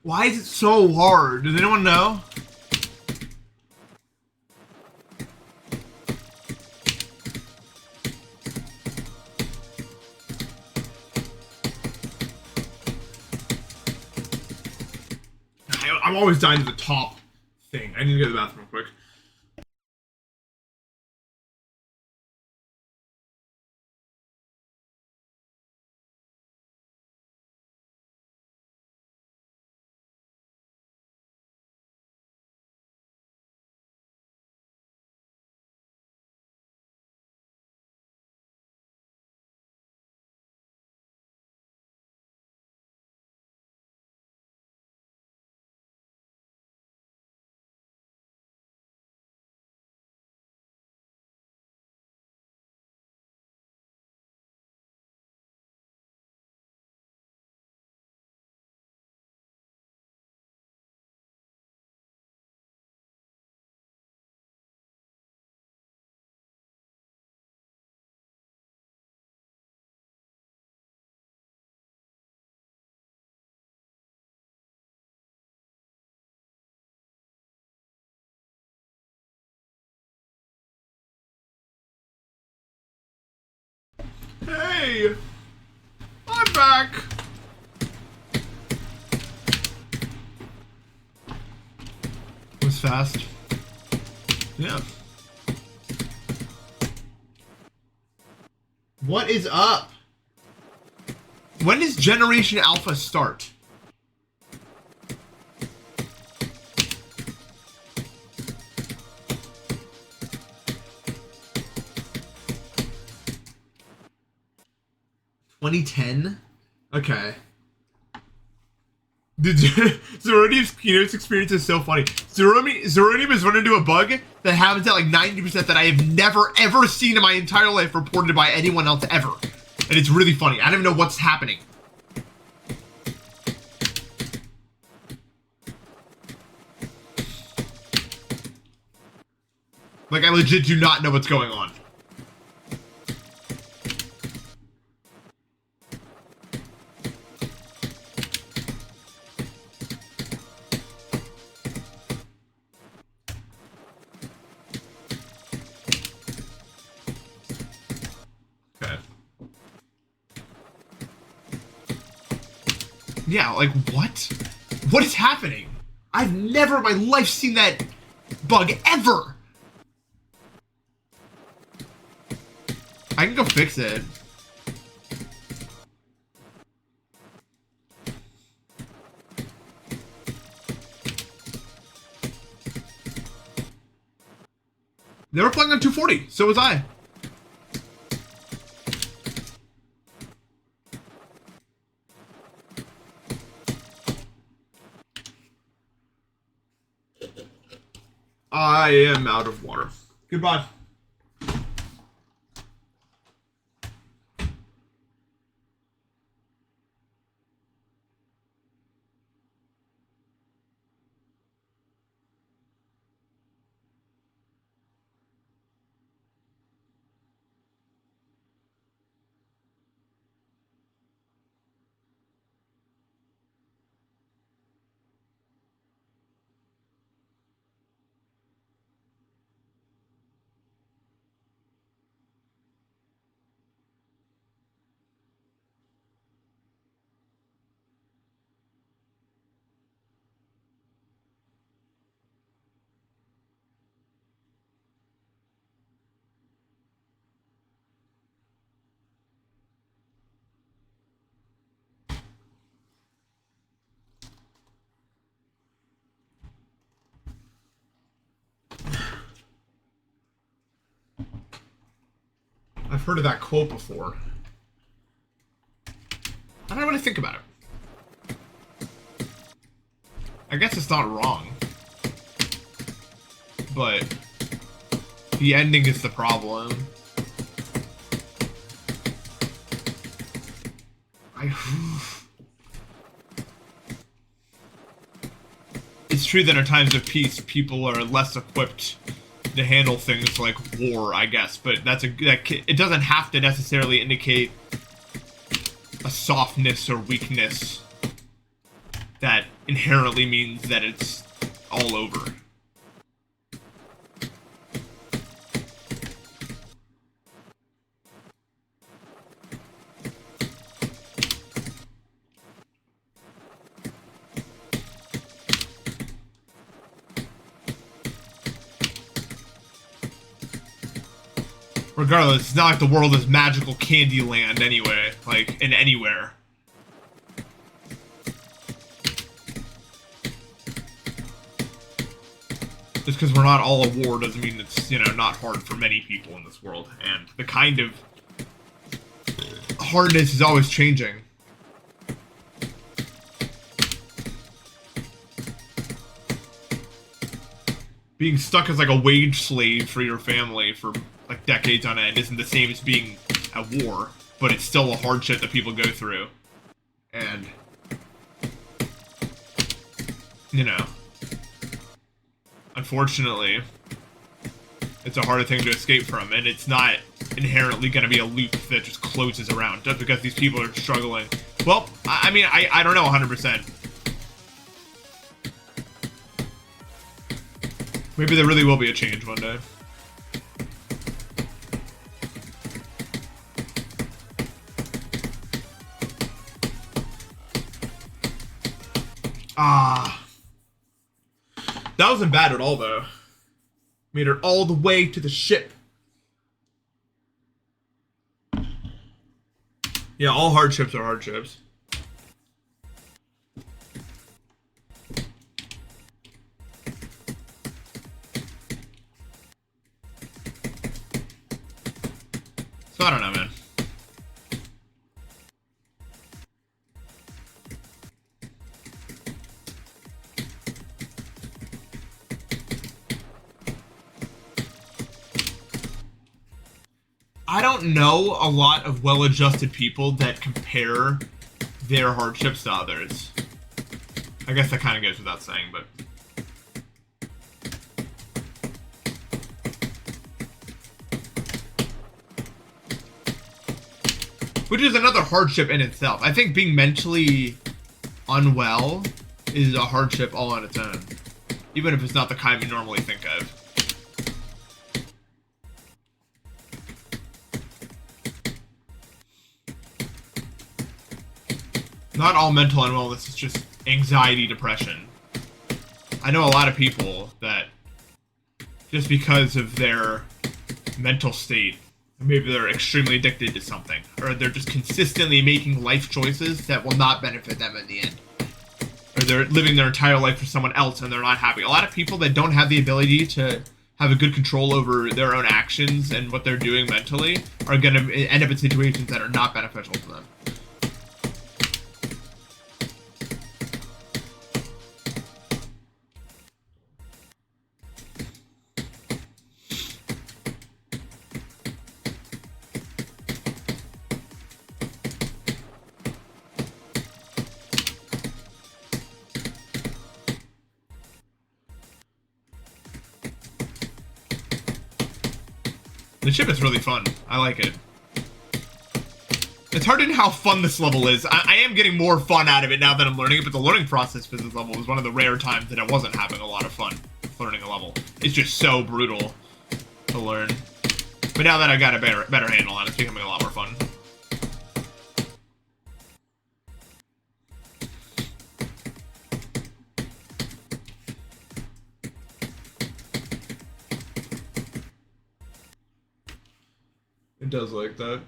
Why is it so hard? Does anyone know? I'm always dying to the top thing. I need to go to the bathroom real quick. Hey! I'm back! It was fast. Yeah. What is up? When does Generation Alpha start? (2010) Okay. Zeronium's keynote experience is so funny. Zeronium has run into a bug that happens at like 90% that I have never ever seen in my entire life reported by anyone else ever. And it's really funny. I don't even know what's happening. Like, I legit do not know what's going on. Okay. Yeah, like, what? What is happening? I've never in my life seen that bug, ever! I can go fix it. They were playing on 240, so was I. I am out of water. Goodbye. I've heard of that quote before. I don't know what to think about it. I guess it's not wrong. But the ending is the problem. It's true that in times of peace, people are less equipped to handle things like war, I guess, but it doesn't have to necessarily indicate a softness or weakness that inherently means that it's all over. Regardless, it's not like the world is magical candy land anyway, like, in anywhere. Just because we're not all at war doesn't mean it's, you know, not hard for many people in this world. And the kind of hardness is always changing. Being stuck as like a wage slave for your family for like decades on end isn't the same as being at war, but it's still a hardship that people go through. And, you know, unfortunately, it's a harder thing to escape from, and it's not inherently going to be a loop that just closes around just because these people are struggling. Well, I mean, I don't know 100%. Maybe there really will be a change one day. Ah, that wasn't bad at all, though. Made her all the way to the ship. Yeah, all hardships are hardships. So I don't know, man. I don't know a lot of well-adjusted people that compare their hardships to others. I guess that kind of goes without saying, but... Which is another hardship in itself. I think being mentally unwell is a hardship all on its own. Even if it's not the kind we normally think of. Not all mental unwellness is just anxiety, depression. I know a lot of people that just because of their mental state, maybe they're extremely addicted to something, or they're just consistently making life choices that will not benefit them in the end. Or they're living their entire life for someone else and they're not happy. A lot of people that don't have the ability to have a good control over their own actions and what they're doing mentally are going to end up in situations that are not beneficial to them. The ship is really fun. I like it. It's hard to know how fun this level is. I am getting more fun out of it now that I'm learning it, but the learning process for this level was one of the rare times that I wasn't having a lot of fun learning a level. It's just so brutal to learn. But now that I got a better handle on it, it's becoming a lot more fun. It does like that.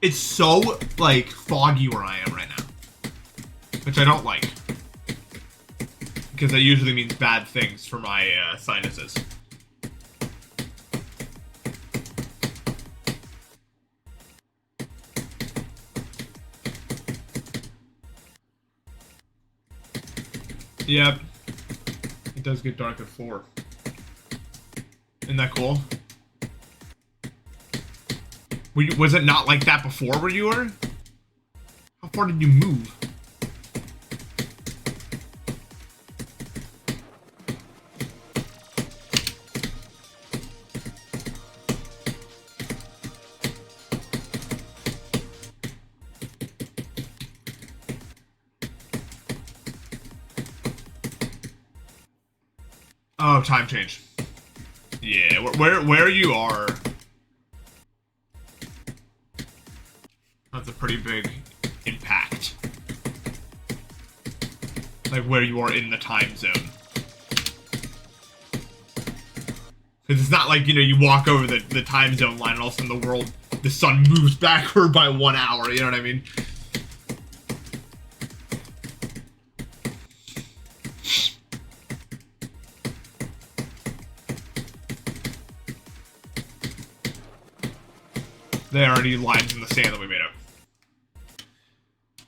It's so, like, foggy where I am right now. Which I don't like. Because that usually means bad things for my sinuses. Yep. It does get dark at 4. Isn't that cool? Was it not like that before where you were? How far did you move? Oh, time change. Yeah, where you are. That's a pretty big impact. Like where you are in the time zone. Because it's not like, you know, you walk over the time zone line and all of a sudden the sun moves backward by 1 hour, you know what I mean? There are already lines in the sand that we made up.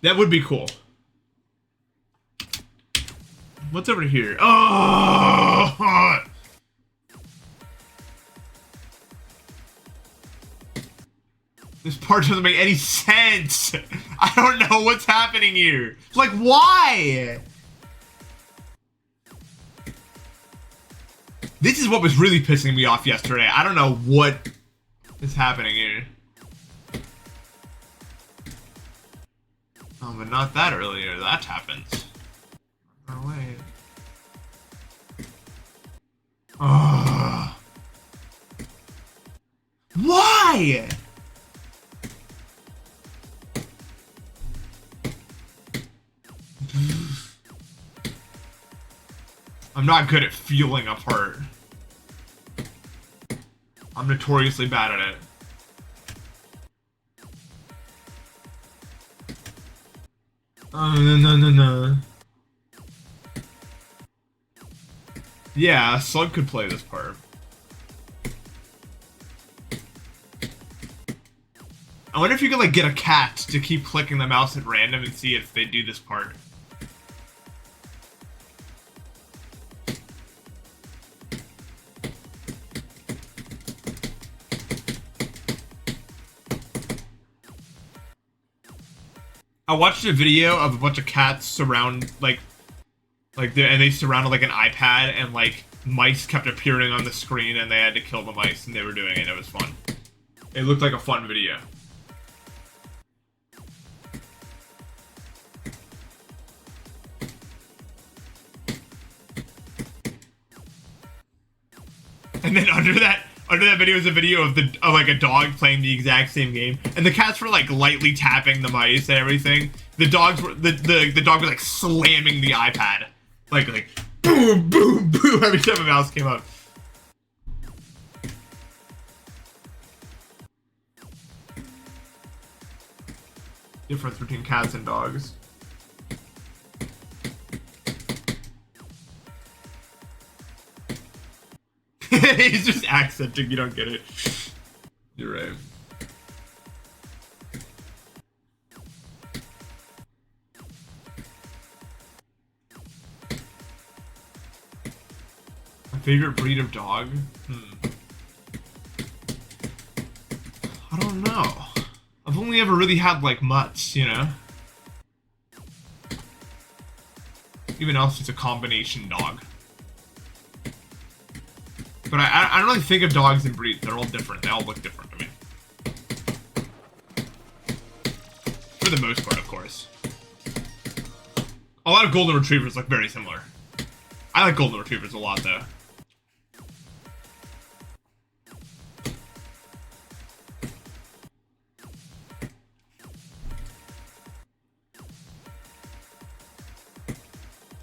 That would be cool. What's over here? Oh! This part doesn't make any sense. I don't know what's happening here. Like, why? This is what was really pissing me off yesterday. I don't know what is happening here. Oh, but not that earlier. That happens. No way. Why? I'm not good at feeling a part. I'm notoriously bad at it. No. Yeah, a slug could play this part. I wonder if you could, like, get a cat to keep clicking the mouse at random and see if they do this part. I watched a video of a bunch of cats surround, and they surrounded, like, an iPad, and, like, mice kept appearing on the screen, and they had to kill the mice, and they were doing it, and it was fun. It looked like a fun video. And then under that video is a video of like a dog playing the exact same game, and the cats were like lightly tapping the mice and everything. The dog was like slamming the iPad, like boom boom boom every time a mouse came up. Difference between cats and dogs. He's just accenting, you don't get it. You're right. My favorite breed of dog? I don't know. I've only ever really had, like, mutts, you know? Even else, it's a combination dog. But I don't really think of dogs in breeds. They're all different. They all look different to me. For the most part, of course. A lot of golden retrievers look very similar. I like golden retrievers a lot, though.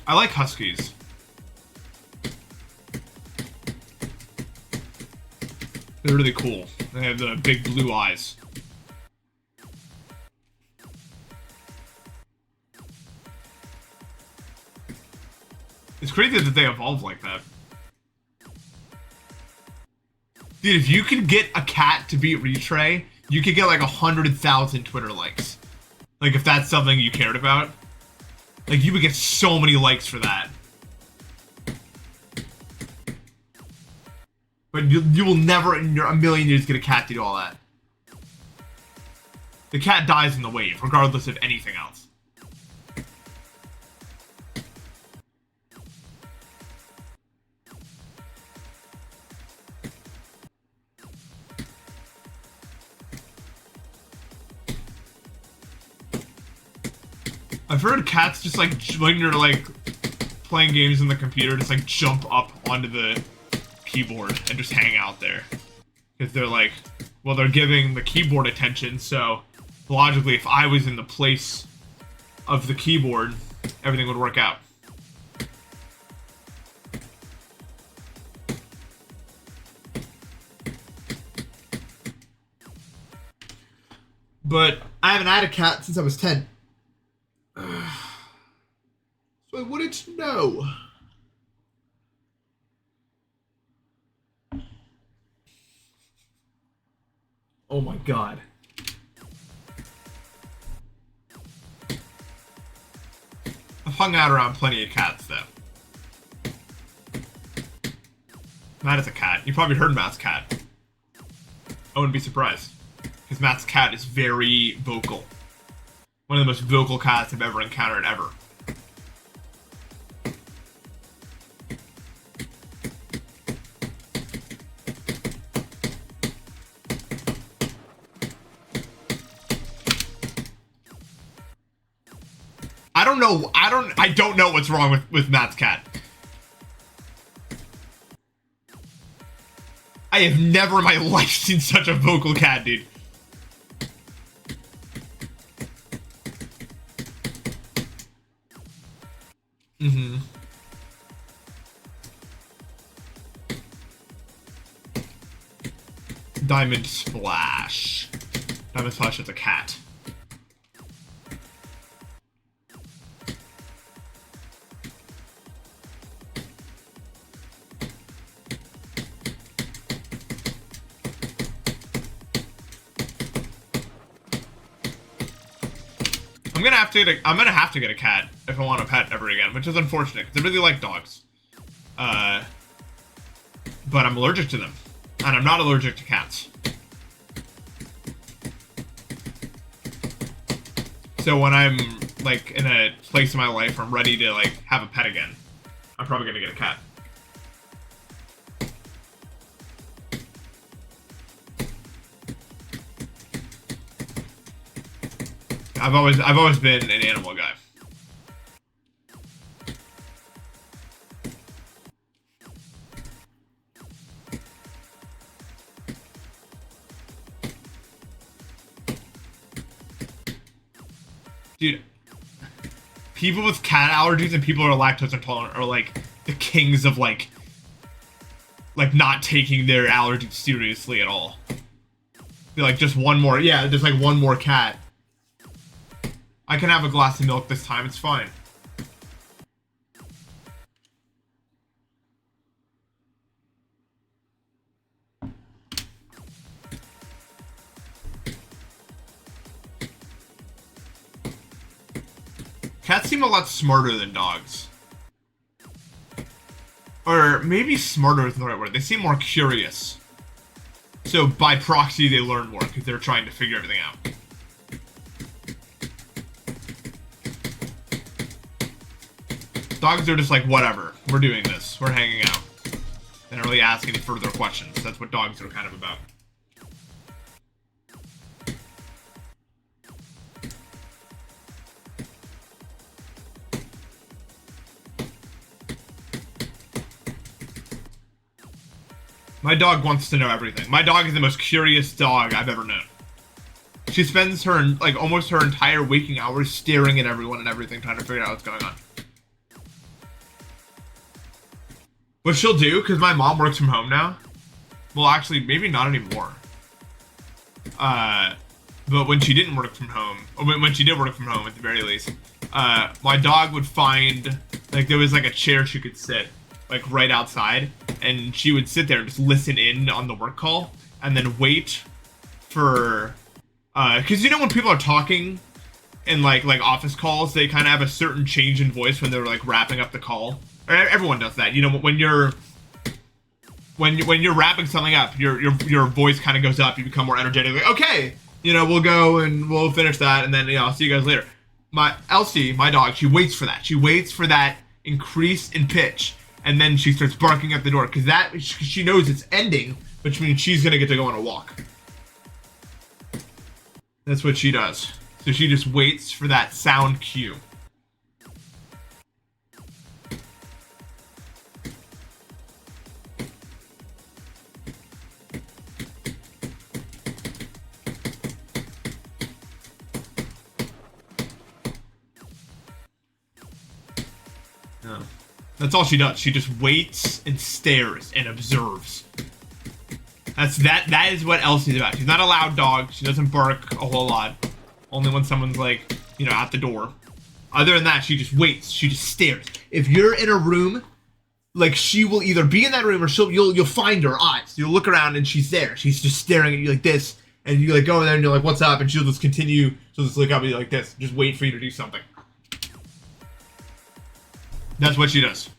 I like huskies. They're really cool. They have the big blue eyes. It's crazy that they evolve like that. Dude, if you could get a cat to beat Retray, you could get like 100,000 Twitter likes. Like, if that's something you cared about. Like, you would get so many likes for that. But you will never in a million years get a cat to do all that. The cat dies in the wave, regardless of anything else. I've heard cats just like, when you're like playing games on the computer, just like jump up onto the keyboard and just hang out there. Because they're like, well, they're giving the keyboard attention, so logically, if I was in the place of the keyboard, everything would work out. But I haven't had a cat since I was 10. So I wouldn't know. Oh my god. I've hung out around plenty of cats, though. Matt is a cat. You probably heard Matt's cat. I wouldn't be surprised. Because Matt's cat is very vocal. One of the most vocal cats I've ever encountered, ever. I don't know what's wrong with Matt's cat. I have never in my life seen such a vocal cat, dude. Diamond Splash. Diamond Splash is a cat. I'm gonna have to get a cat if I want a pet ever again, which is unfortunate because I really like dogs. But I'm allergic to them, and I'm not allergic to cats. So when I'm like in a place in my life where I'm ready to like have a pet again, I'm probably gonna get a cat. I've always been an animal guy. Dude, people with cat allergies and people who are lactose intolerant are like the kings of like not taking their allergies seriously at all. They're like just one more, yeah, just like one more cat. I can have a glass of milk this time, it's fine. Cats seem a lot smarter than dogs. Or maybe smarter isn't the right word. They seem more curious. So by proxy, they learn more because they're trying to figure everything out. Dogs are just like, whatever, we're doing this, we're hanging out. They don't really ask any further questions. That's what dogs are kind of about. My dog wants to know everything. My dog is the most curious dog I've ever known. She spends her, like, almost her entire waking hours staring at everyone and everything, trying to figure out what's going on. What she'll do, because my mom works from home now. Well, actually, maybe not anymore. But when she didn't work from home, or when she did work from home at the very least, my dog would find, like, there was like a chair she could sit, like right outside, and she would sit there and just listen in on the work call, and then wait for, because you know when people are talking in like office calls, they kind of have a certain change in voice when they're like wrapping up the call. Everyone does that, you know, when you're wrapping something up, your voice kind of goes up, you become more energetic, like, okay, you know, we'll go and we'll finish that, and then, you know, I'll see you guys later. Elsie, my dog, she waits for that. She waits for that increase in pitch, and then she starts barking at the door, because she knows it's ending, which means she's gonna get to go on a walk. That's what she does. So she just waits for that sound cue. No. That's all she does. She just waits and stares and observes. That is what Elsie's about. She's not a loud dog. She doesn't bark a whole lot. Only when someone's like, you know, at the door. Other than that, she just waits. She just stares. If you're in a room, like, she will either be in that room or you'll find her eyes. You'll look around and she's there. She's just staring at you like this, and you like go in there and you're like, "What's up?" And she'll just continue. She'll just look up at you like this, just wait for you to do something. That's what she does.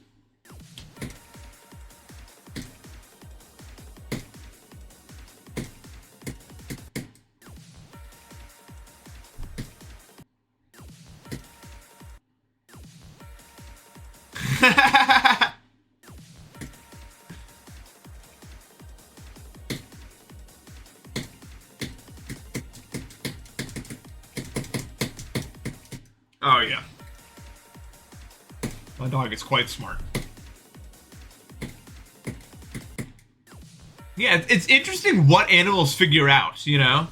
Oh yeah. My dog is quite smart. Yeah, it's interesting what animals figure out, you know?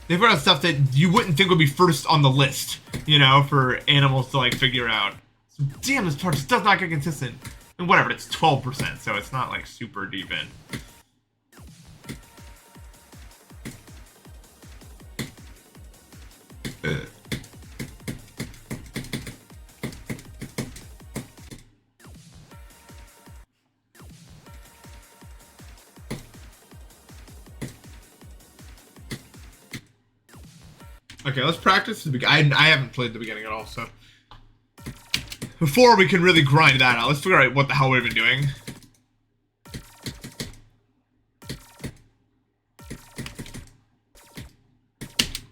They figure out stuff that you wouldn't think would be first on the list, you know, for animals to, like, figure out. So, damn, this part just does not get consistent. And whatever, it's 12%, so it's not, like, super deep in. Okay, let's practice the beginning. I haven't played the beginning at all, so before we can really grind that out, let's figure out what the hell we've been doing.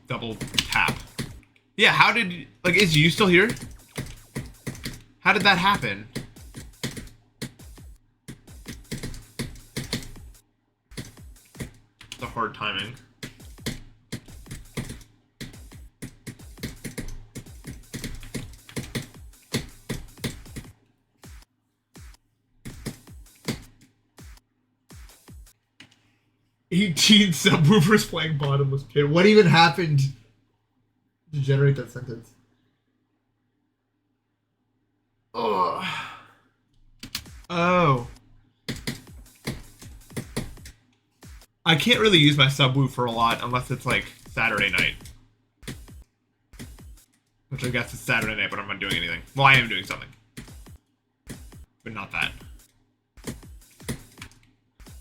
Double tap. Yeah, how did, like, is you still here? How did that happen? It's a hard timing. "18 subwoofers playing bottomless pit." What even happened to generate that sentence? Oh. Oh. I can't really use my subwoofer a lot unless it's like Saturday night. Which I guess is Saturday night, but I'm not doing anything. Well, I am doing something. But not that.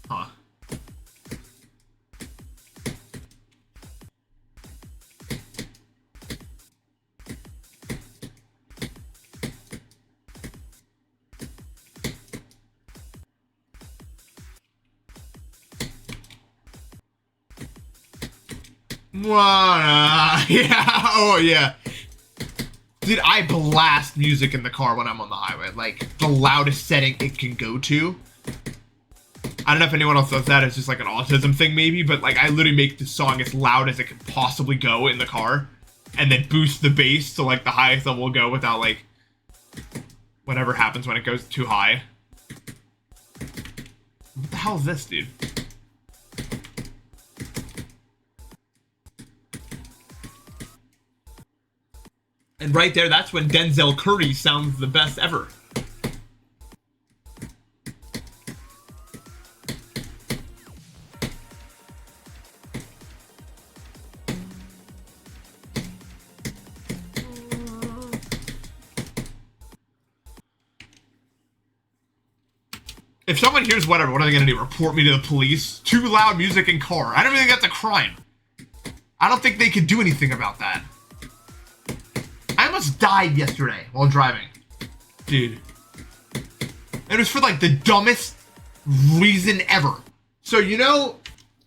Huh. Yeah, oh yeah. Dude, I blast music in the car when I'm on the highway. Like, the loudest setting it can go to. I don't know if anyone else does that. It's just like an autism thing maybe, but like I literally make the song as loud as it can possibly go in the car. And then boost the bass to like the highest level will go without like whatever happens when it goes too high. What the hell is this, dude? And right there, that's when Denzel Curry sounds the best ever. If someone hears whatever, what are they gonna do? Report me to the police? Too loud music in car. I don't even think that's a crime. I don't think they could do anything about that. I almost died yesterday while driving. Dude. It was for like the dumbest reason ever. So, you know,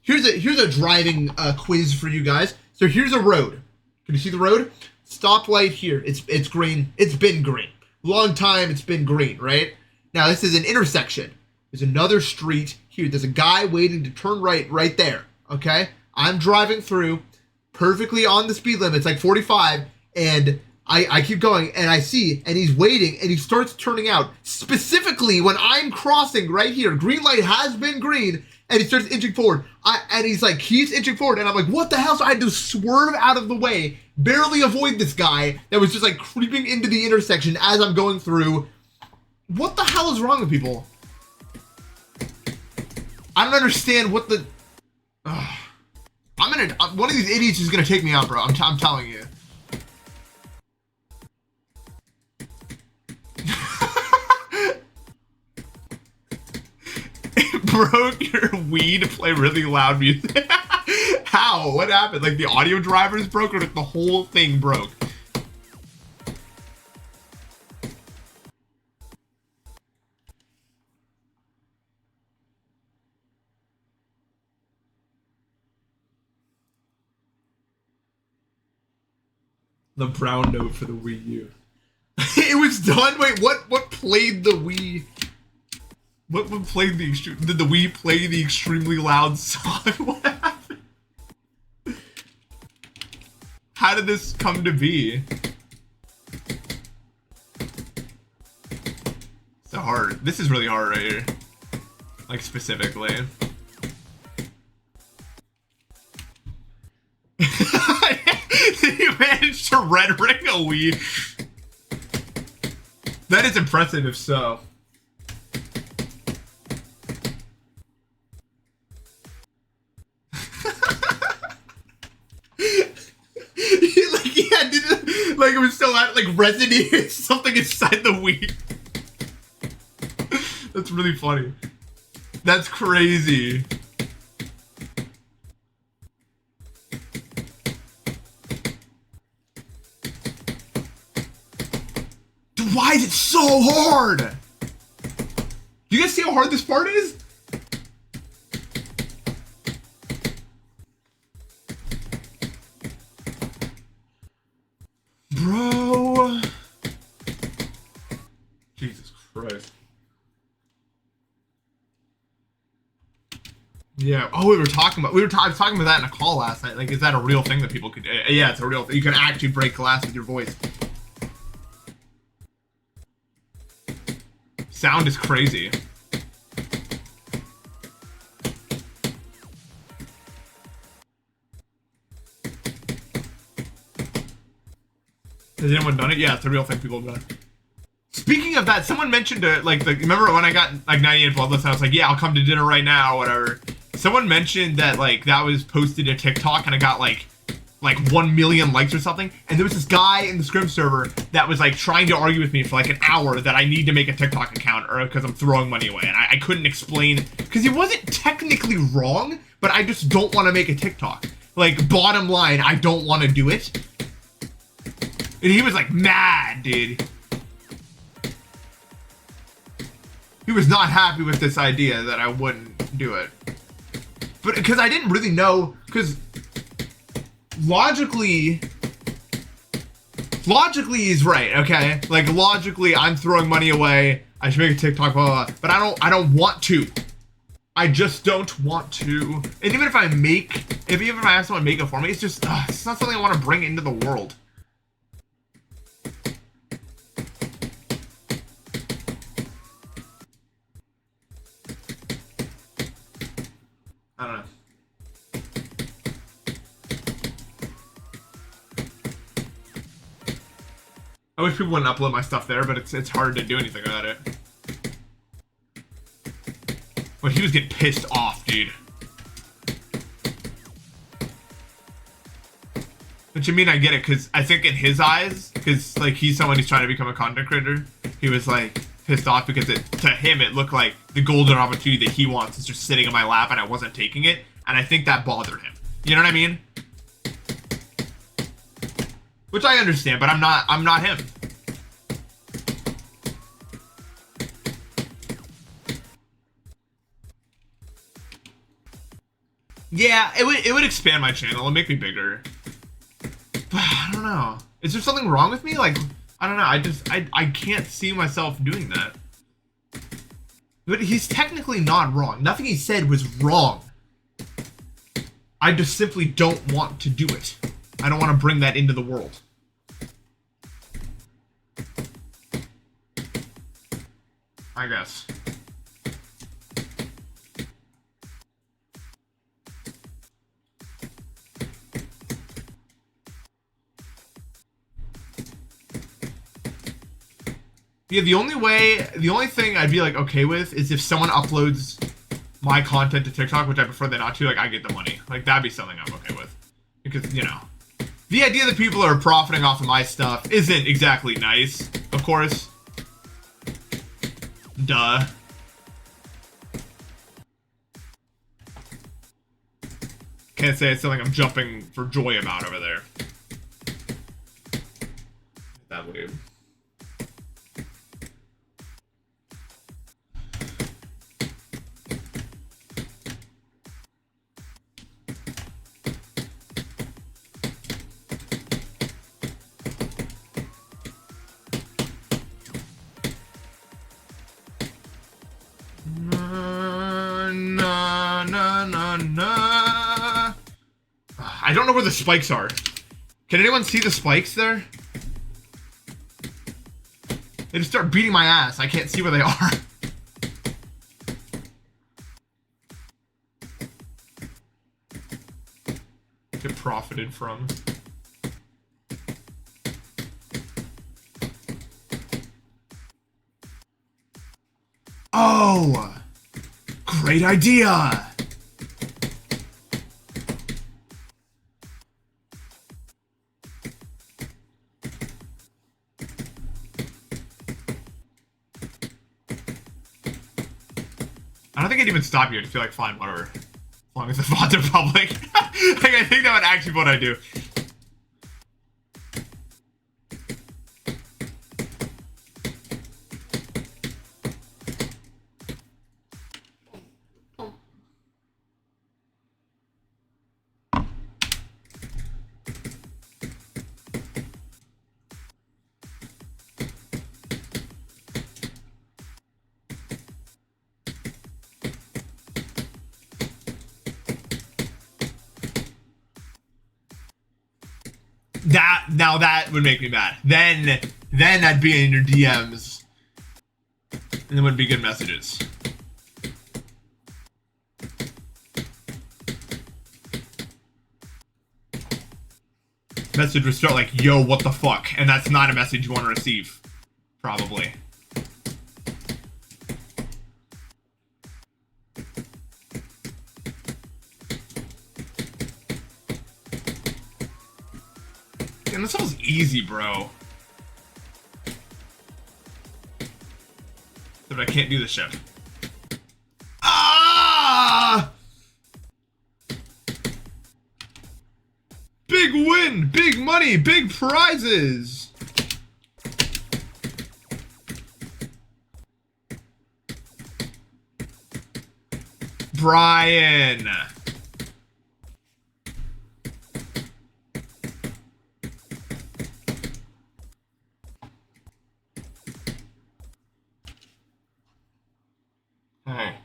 here's a driving quiz for you guys. So here's a road. Can you see the road? Stoplight here. It's green. It's been green. Long time it's been green, right? Now this is an intersection. There's another street here. There's a guy waiting to turn right there. Okay? I'm driving through perfectly on the speed limit. It's like 45, and I keep going, and I see, and he's waiting, and he starts turning out. Specifically, when I'm crossing right here, green light has been green, and he starts inching forward. And he's inching forward, and I'm like, what the hell? So I had to swerve out of the way, barely avoid this guy that was just like creeping into the intersection as I'm going through. What the hell is wrong with people? I don't understand what the... one of these idiots is gonna take me out, bro. I'm telling you. It broke your Wii to play really loud music. How? What happened? Like the audio drivers broke, or like the whole thing broke? The brown note for the Wii U. It was done. Wait, what played the Wii? What played the extreme? Did the Wii play the extremely loud song? What happened? How did this come to be? So hard. This is really hard right here. Like specifically. You managed to red ring a Wii. That is impressive if so. Like he had Like it was so loud, like resonated something inside the weed. That's really funny. That's crazy. Dude, why is it so hard? You guys see how hard this part is? Bro. Jesus Christ. Yeah. Oh, I was talking about that in a call last night. Like, is that a real thing that people could? Yeah, it's a real thing. You can actually break glass with your voice. Sound is crazy. Has anyone done it? Yeah, it's a real thing people have done. Speaking of that, someone mentioned it, like, remember when I got, like, 98 bloodless, and I was like, yeah, I'll come to dinner right now, or whatever. Someone mentioned that, like, that was posted to TikTok, and it got, like 1 million likes or something, and there was this guy in the Scrim server that was, like, trying to argue with me for, like, an hour that I need to make a TikTok account, or because I'm throwing money away, and I couldn't explain, because he wasn't technically wrong, but I just don't want to make a TikTok. Like, bottom line, I don't want to do it. And he was like mad, dude. He was not happy with this idea that I wouldn't do it. But because I didn't really know, because logically he's right, okay? Like logically I'm throwing money away. I should make a TikTok, blah, blah, blah. But I don't want to. I just don't want to. And even if I have someone make it for me, it's just it's not something I want to bring into the world. I don't know. I wish people wouldn't upload my stuff there, but it's hard to do anything about it. But he was getting pissed off, dude. Which I mean, I get it, because I think in his eyes, because like he's someone who's trying to become a content creator, he was like pissed off because to him it looked like the golden opportunity that he wants is just sitting in my lap and I wasn't taking it, and I think that bothered him. You know what I mean? Which I understand, but I'm not him. Yeah, it would expand my channel and make me bigger. But I don't know. Is there something wrong with me? Like, I don't know. I can't see myself doing that. But he's technically not wrong. Nothing he said was wrong. I just simply don't want to do it. I don't want to bring that into the world. I guess. Yeah, the only thing I'd be like okay with is if someone uploads my content to TikTok, which I prefer they not to, like I get the money. Like that'd be something I'm okay with. Because, you know, the idea that people are profiting off of my stuff isn't exactly nice, of course. Duh. Can't say it's something I'm jumping for joy about over there. That weird. I don't know where the spikes are. Can anyone see the spikes there? They just start beating my ass. I can't see where they are. Get profited from. Oh! Great idea! don't think I'd even stop you. I'd feel like, fine, whatever. As long as the Vods are public. Like, I think that would actually be what I do. Now that would make me mad. Then I'd be in your DMs, and it wouldn't be good messages. Message would start like, "Yo, what the fuck?" And that's not a message you want to receive, probably. And this was easy, bro. But I can't do the ship. Ah! Big win, big money, big prizes. Brian. Hey.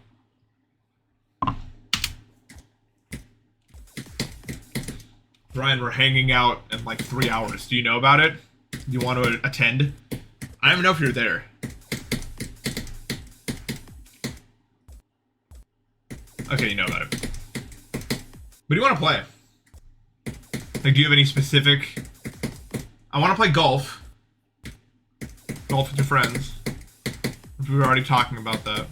Brian, we're hanging out in like 3 hours. Do you know about it? Do you want to attend? I don't even know if you're there. Okay, you know about it. What do you want to play? Like, do you have any specific... I want to play golf. Golf with your friends. We were already talking about that.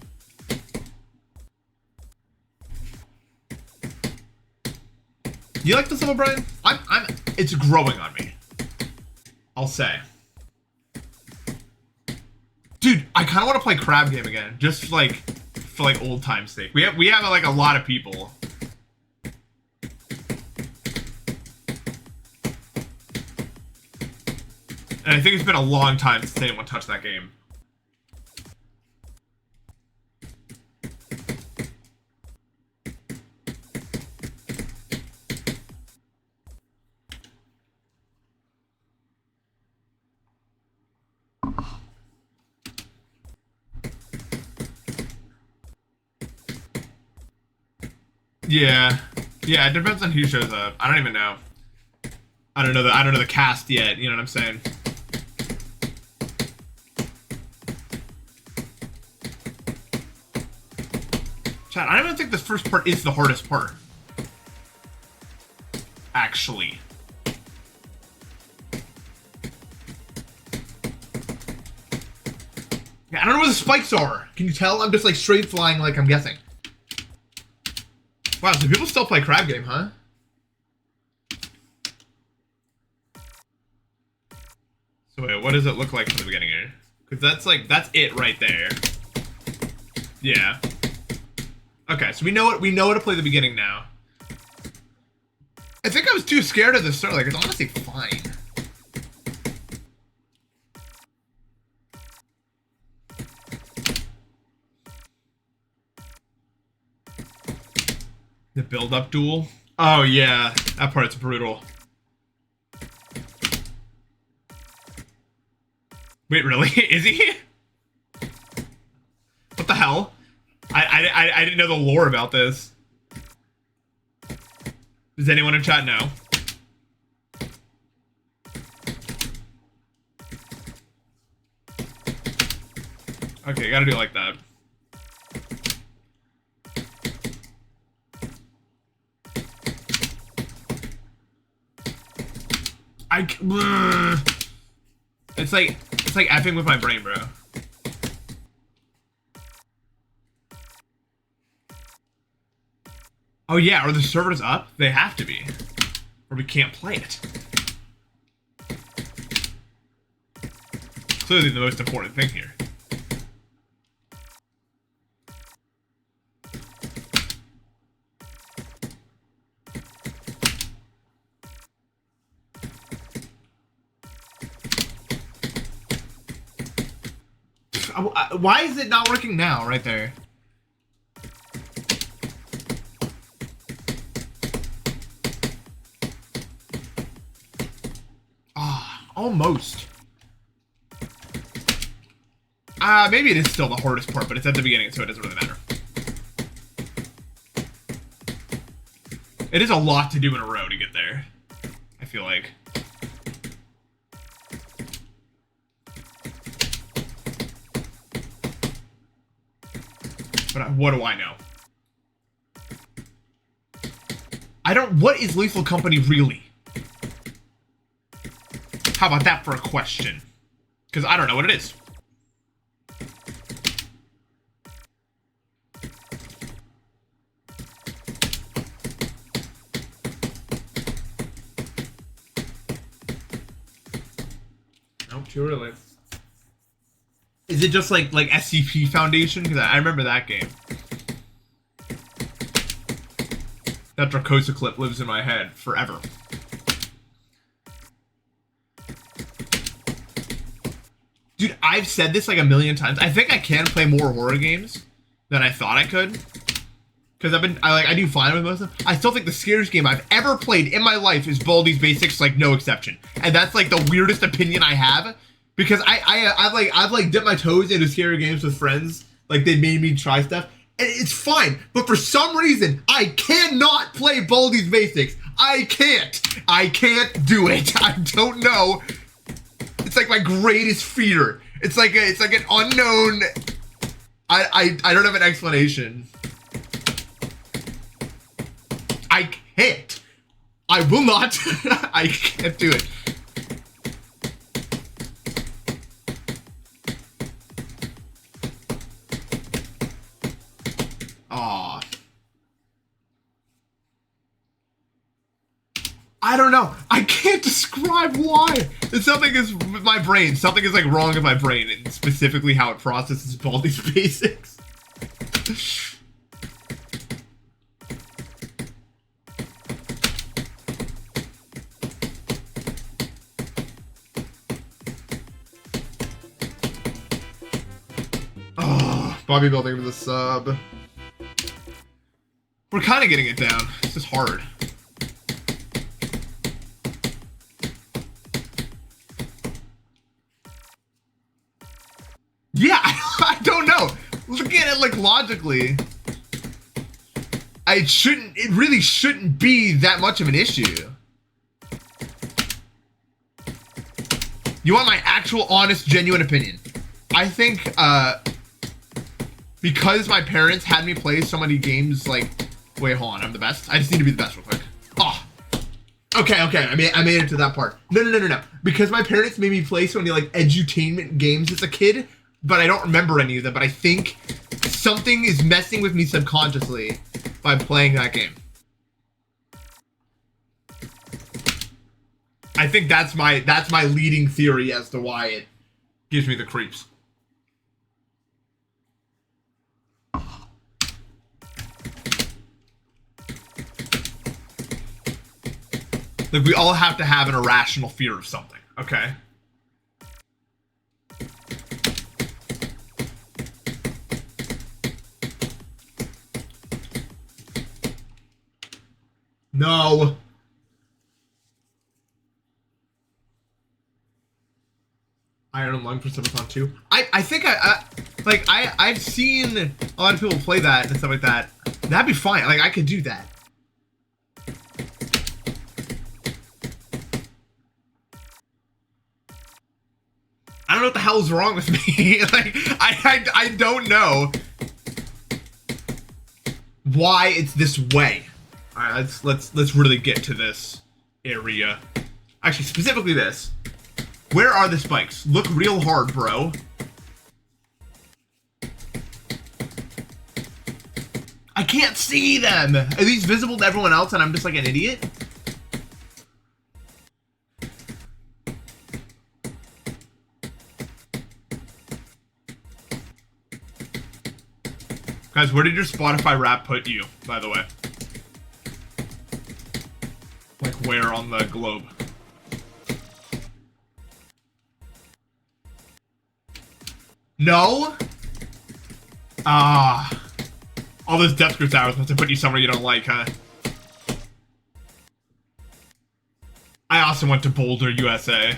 You like this level, Brian? It's growing on me. I'll say. Dude, I kind of want to play Crab Game again, just like for like old time's sake. We have like a lot of people. And I think it's been a long time since anyone touched that game. Yeah, it depends on who shows up. I don't even know. I don't know the cast yet. You know what I'm saying? Chat, I don't even think this first part is the hardest part. Actually. Yeah, I don't know where the spikes are. Can you tell? I'm just like straight flying like I'm guessing. Wow, so people still play Crab Game, huh? So wait, what does it look like from the beginning here? Because that's it right there. Yeah. Okay, so we know how to play the beginning now. I think I was too scared of the start. Like, it's honestly fine. The build-up duel? Oh yeah, that part's brutal. Wait, really? Is he? What the hell? I didn't know the lore about this. Does anyone in chat know? Okay, you gotta do it like that. It's like effing with my brain, bro. Oh yeah, are the servers up? They have to be, or we can't play it. Clearly the most important thing here. Why is it not working now? Right there. Ah, almost. Maybe it is still the hardest part, but it's at the beginning, so it doesn't really matter. It is a lot to do in a row to get there, I feel like. But what do I know? What is Lethal Company really? How about that for a question? Because I don't know what it is. Nope, too early. Is it just like SCP Foundation? Because I remember that game. That Dracosa clip lives in my head forever. Dude, I've said this like a million times. I think I can play more horror games than I thought I could. Because I do fine with most of them. I still think the scariest game I've ever played in my life is Baldi's Basics, like no exception. And that's like the weirdest opinion I have. Because I've like dipped my toes into scary games with friends. Like they made me try stuff. And it's fine. But for some reason, I cannot play Baldi's Basics. I can't do it. I don't know. It's like my greatest fear. It's like an unknown. I don't have an explanation. I can't. I will not. I can't do it. Aw. I don't know. I can't describe why. Something is with my brain. Something is like wrong with my brain, and specifically how it processes Baldi's Basics. Oh, Bobby building with a sub. We're kind of getting it down. It's just hard. Yeah, I don't know. Looking at it like logically, it really shouldn't be that much of an issue. You want my actual, honest, genuine opinion? I think, because my parents had me play so many games, like, wait, hold on, I'm the best? I just need to be the best real quick. Oh. Okay, I made it to that part. No. Because my parents made me play so many, like, edutainment games as a kid, but I don't remember any of them, but I think something is messing with me subconsciously by playing that game. I think that's my leading theory as to why it gives me the creeps. Like, we all have to have an irrational fear of something, okay? No. Iron Lung for Subathon 2. I think I've seen a lot of people play that and stuff like that. That'd be fine. Like, I could do that. I don't know what the hell's wrong with me. Like, I don't know why it's this way. All right, let's really get to this area. Actually, specifically this. Where are the spikes? Look real hard, bro. I can't see them. Are these visible to everyone else and I'm just like an idiot? Guys, where did your Spotify rap put you, by the way? Like, where on the globe? No? Ah. All those death grips hours must have put you somewhere you don't like, huh? I also went to Boulder, USA.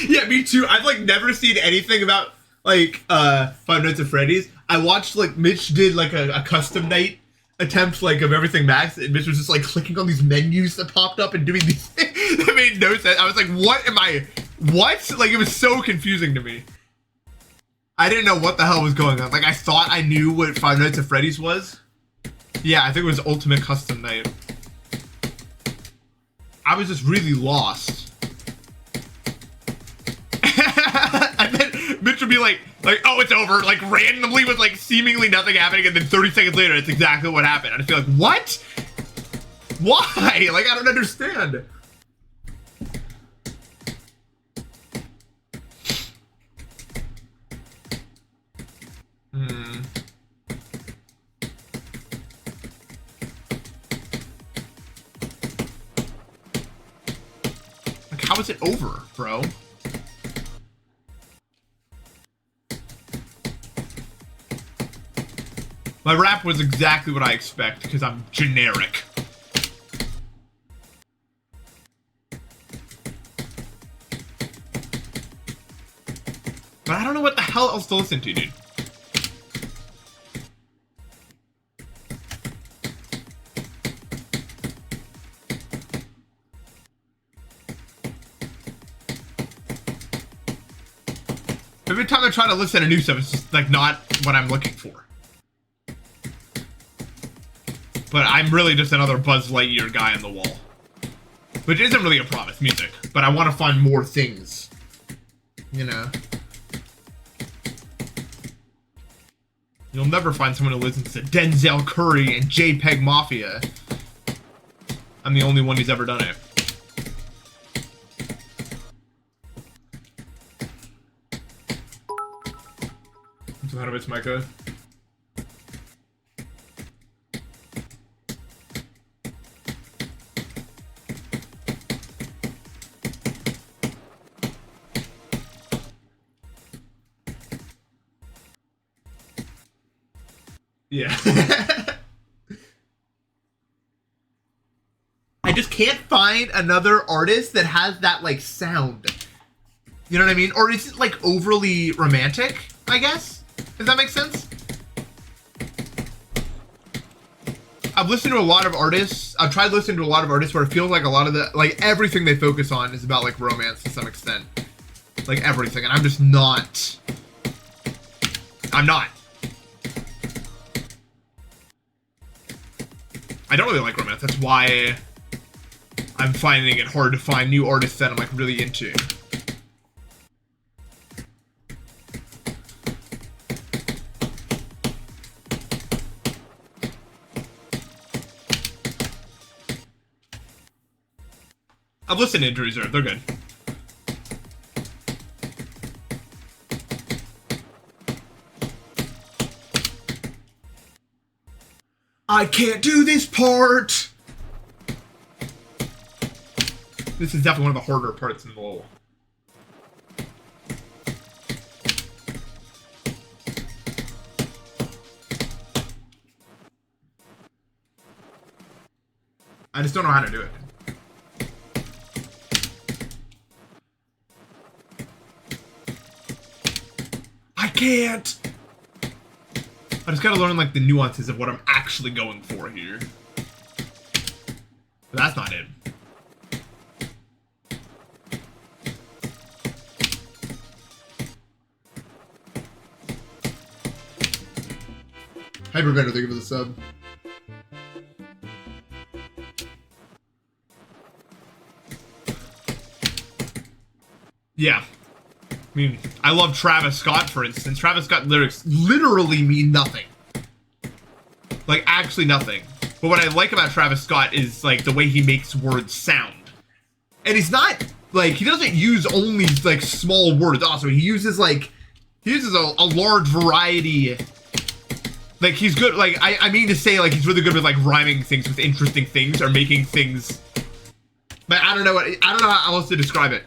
Yeah, me too. I've like never seen anything about like Five Nights at Freddy's. I watched like Mitch did like a custom night attempt like of everything Max, and Mitch was just like clicking on these menus that popped up and doing these things that made no sense. I was like, what am I? What? Like it was so confusing to me. I didn't know what the hell was going on. Like I thought I knew what Five Nights at Freddy's was. Yeah, I think it was Ultimate Custom Night. I was just really lost. And then Mitch would be like, oh, it's over, like randomly with like seemingly nothing happening, and then 30 seconds later, it's exactly what happened. And I feel like, what? Why? Like, I don't understand. Like, how is it over, bro? My rap was exactly what I expect, because I'm generic. But I don't know what the hell else to listen to, dude. Every time I try to listen to new stuff, it's just like not what I'm looking for. But I'm really just another Buzz Lightyear guy on the wall. Which isn't really a problem, it's music. But I want to find more things. You know? You'll never find someone who listens to Denzel Curry and JPEG Mafia. I'm the only one who's ever done it. So how do I miss my code? Yeah. I just can't find another artist that has that, like, sound. You know what I mean? Or is it, like, overly romantic, I guess? Does that make sense? I've listened to a lot of artists. I've tried listening to a lot of artists where it feels like a lot of the, like, everything they focus on is about, like, romance to some extent. Like, everything. And I'm just not. I'm not. I don't really like romance. That's why I'm finding it hard to find new artists that I'm like really into. I've listened to Injury Reserve. They're good. I can't do this part! This is definitely one of the harder parts in the level. I just don't know how to do it. I can't! I just gotta learn, like, the nuances of what I'm actually going for here. But that's not it. Hyperbetter, thank you for the sub. Yeah. I mean, I love Travis Scott, for instance. Travis Scott lyrics literally mean nothing. Like, actually nothing. But what I like about Travis Scott is, like, the way he makes words sound. And he's not, like, he doesn't use only, like, small words also. He uses, like, He uses a large variety. Like, he's good, like, I mean to say, like, he's really good with, like, rhyming things with interesting things or making things. But I don't know how else to describe it.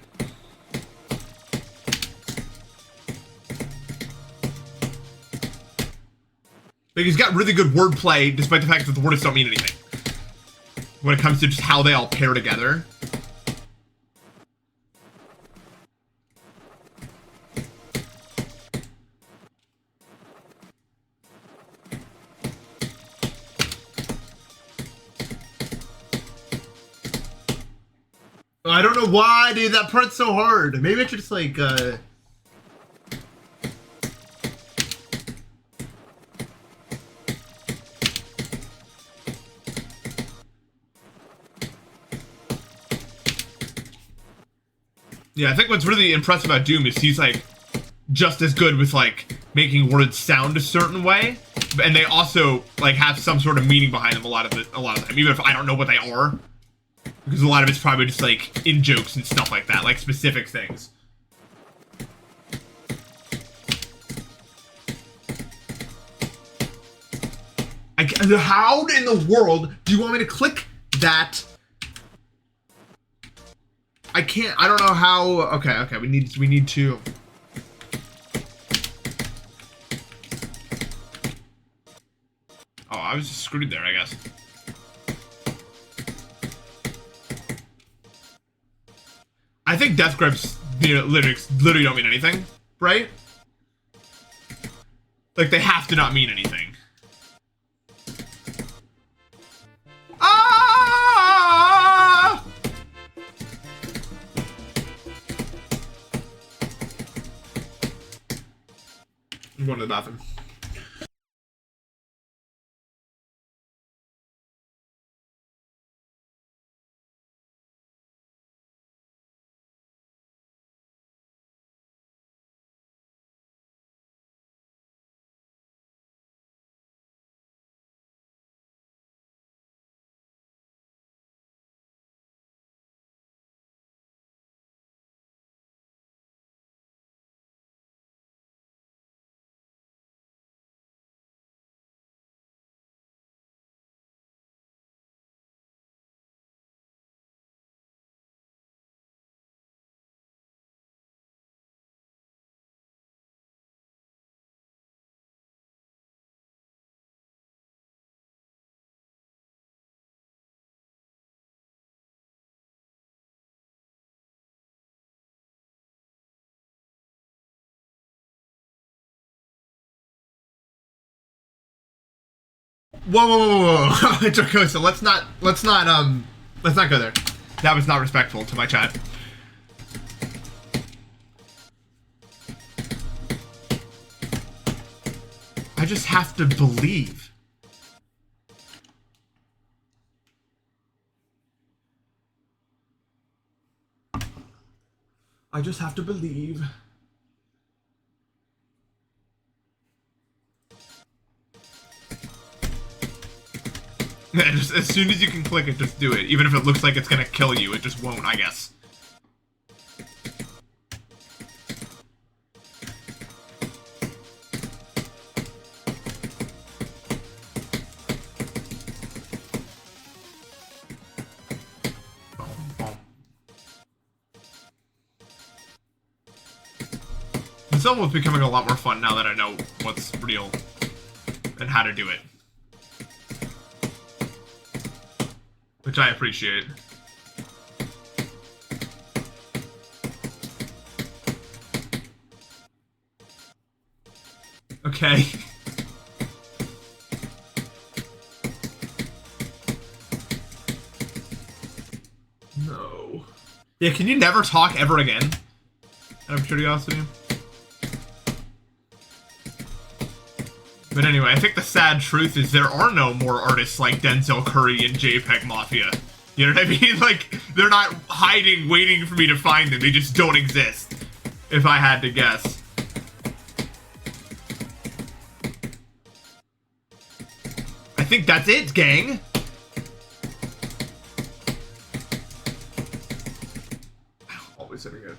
Like, he's got really good wordplay, despite the fact that the words don't mean anything. When it comes to just how they all pair together. I don't know why, dude. That part's so hard. Maybe I should just, like, Yeah, I think what's really impressive about Doom is he's, like, just as good with, like, making words sound a certain way, and they also, like, have some sort of meaning behind them a lot of the time, even if I don't know what they are. Because a lot of it's probably just, like, in jokes and stuff like that, like, specific things. How in the world do you want me to click that? I can't, I don't know how, okay, we need to. Oh, I was just screwed there, I guess. I think death grips, you know, literally don't mean anything, right? Like, they have to not mean anything. Ah! I'm going to the bathroom. Whoa. Dracosa, let's not go there. That was not respectful to my chat. I just have to believe. I just have to believe. Yeah, just as soon as you can click it, just do it. Even if it looks like it's gonna kill you, it just won't, I guess. It's almost becoming a lot more fun now that I know what's real and how to do it. Which I appreciate. Okay. No. Yeah, can you never talk ever again? Out of curiosity. But anyway, I think the sad truth is there are no more artists like Denzel Curry and JPEG Mafia. You know what I mean? Like, they're not hiding, waiting for me to find them. They just don't exist, if I had to guess. I think that's it, gang. Always hitting it.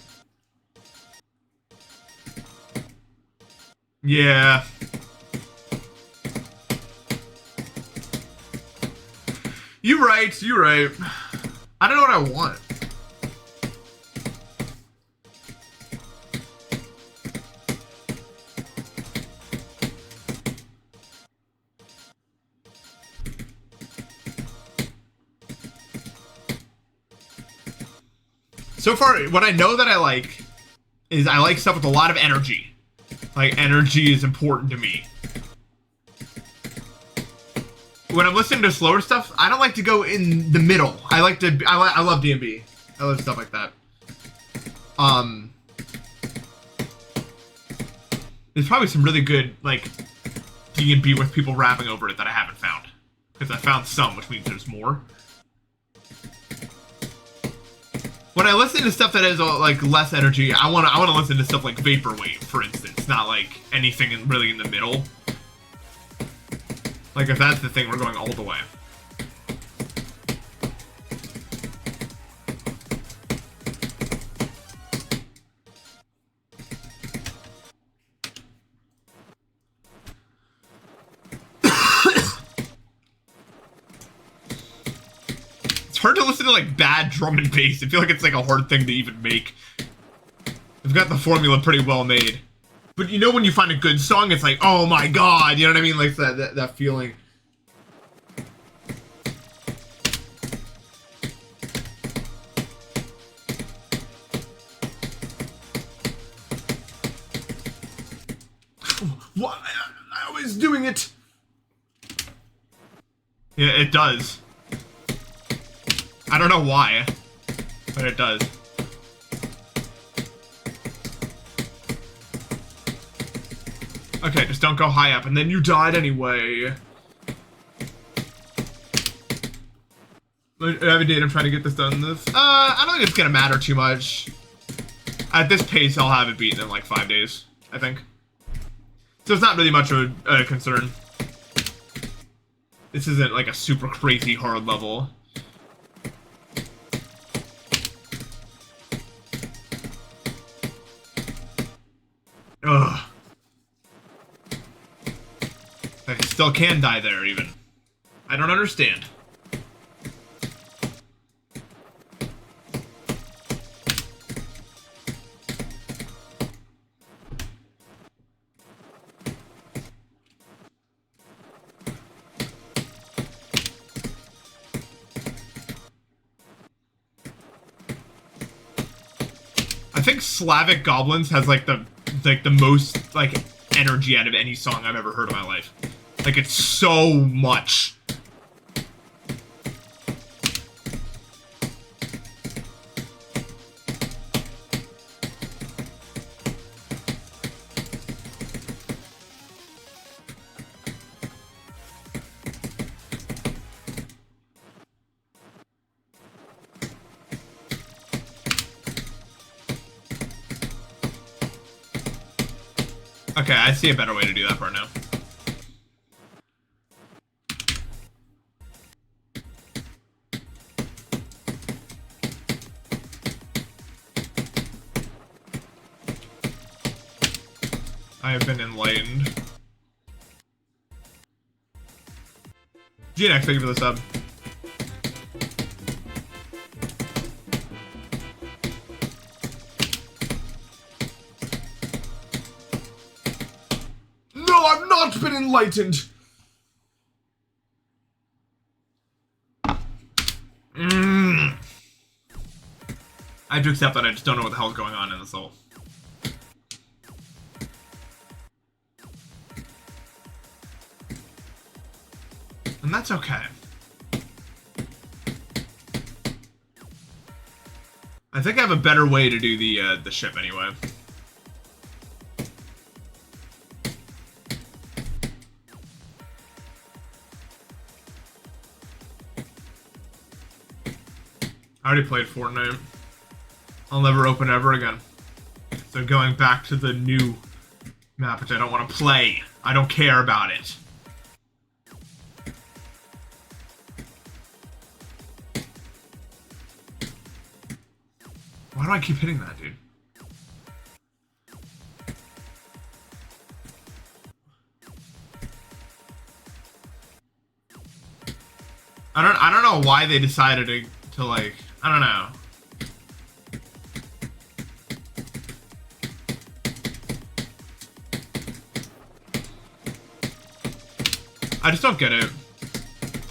Yeah. You're right. You're right. I don't know what I want. So far, what I know that I like is I like stuff with a lot of energy. Like, energy is important to me. When I'm listening to slower stuff, I don't like to go in the middle. I like to, I love D&B. I love stuff like that. There's probably some really good, like, D&B with people rapping over it that I haven't found. Because I found some, which means there's more. When I listen to stuff that has like less energy, I want to listen to stuff like Vaporwave, for instance, not like anything really in the middle. Like if that's the thing, we're going all the way. It's hard to listen to like bad drum and bass. I feel like it's like a hard thing to even make. They've got the formula pretty well made. But you know when you find a good song, it's like, oh my god, you know what I mean? Like that feeling. What? I always doing it. Yeah, it does. I don't know why, but it does. Okay, just don't go high up, and then you died anyway. I have a date, I'm trying to get this done. I don't think it's gonna matter too much. At this pace, I'll have it beaten in like 5 days, I think. So it's not really much of a concern. This isn't like a super crazy hard level. Ugh. I still can die there, even. I don't understand. I think Slavic Goblins has like the most like energy out of any song I've ever heard in my life. Like it's so much. Okay, I see a better way to do that part now. I have been enlightened. GNX, thank you for the sub. No, I've not been enlightened! I have to accept that I just don't know what the hell is going on in the soul. And that's okay. I think I have a better way to do the ship anyway. I already played Fortnite. I'll never open it ever again. So going back to the new map, which I don't want to play. I don't care about it. Why do I keep hitting that, dude? I don't know why they decided to like, I don't know. I just don't get it.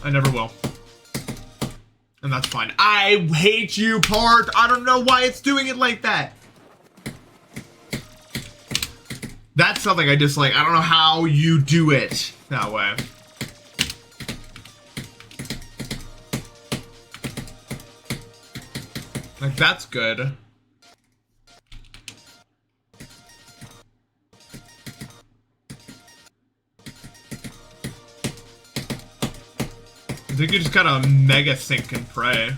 I never will. And that's fine. I hate you, part. I don't know why it's doing it like that. That's something I dislike. I don't know how you do it that way. Like, that's good. I think you just gotta mega think and pray.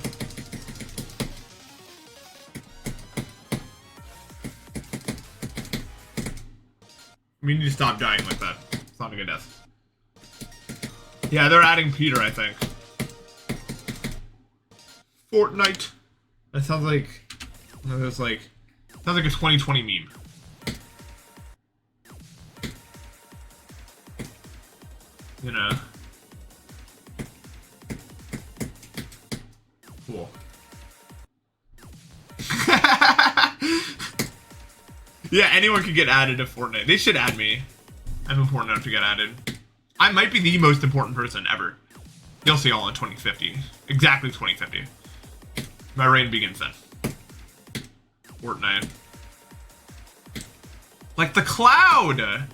We need to stop dying like that. It's not a good death. Yeah, they're adding Peter, I think. Fortnite. That sounds like... Sounds like a 2020 meme. You know? Cool. Yeah, anyone could get added to Fortnite. They should add me. I'm important enough to get added. I might be the most important person ever. You'll see all in 2050. Exactly 2050. My reign begins then. Fortnite. Like the cloud!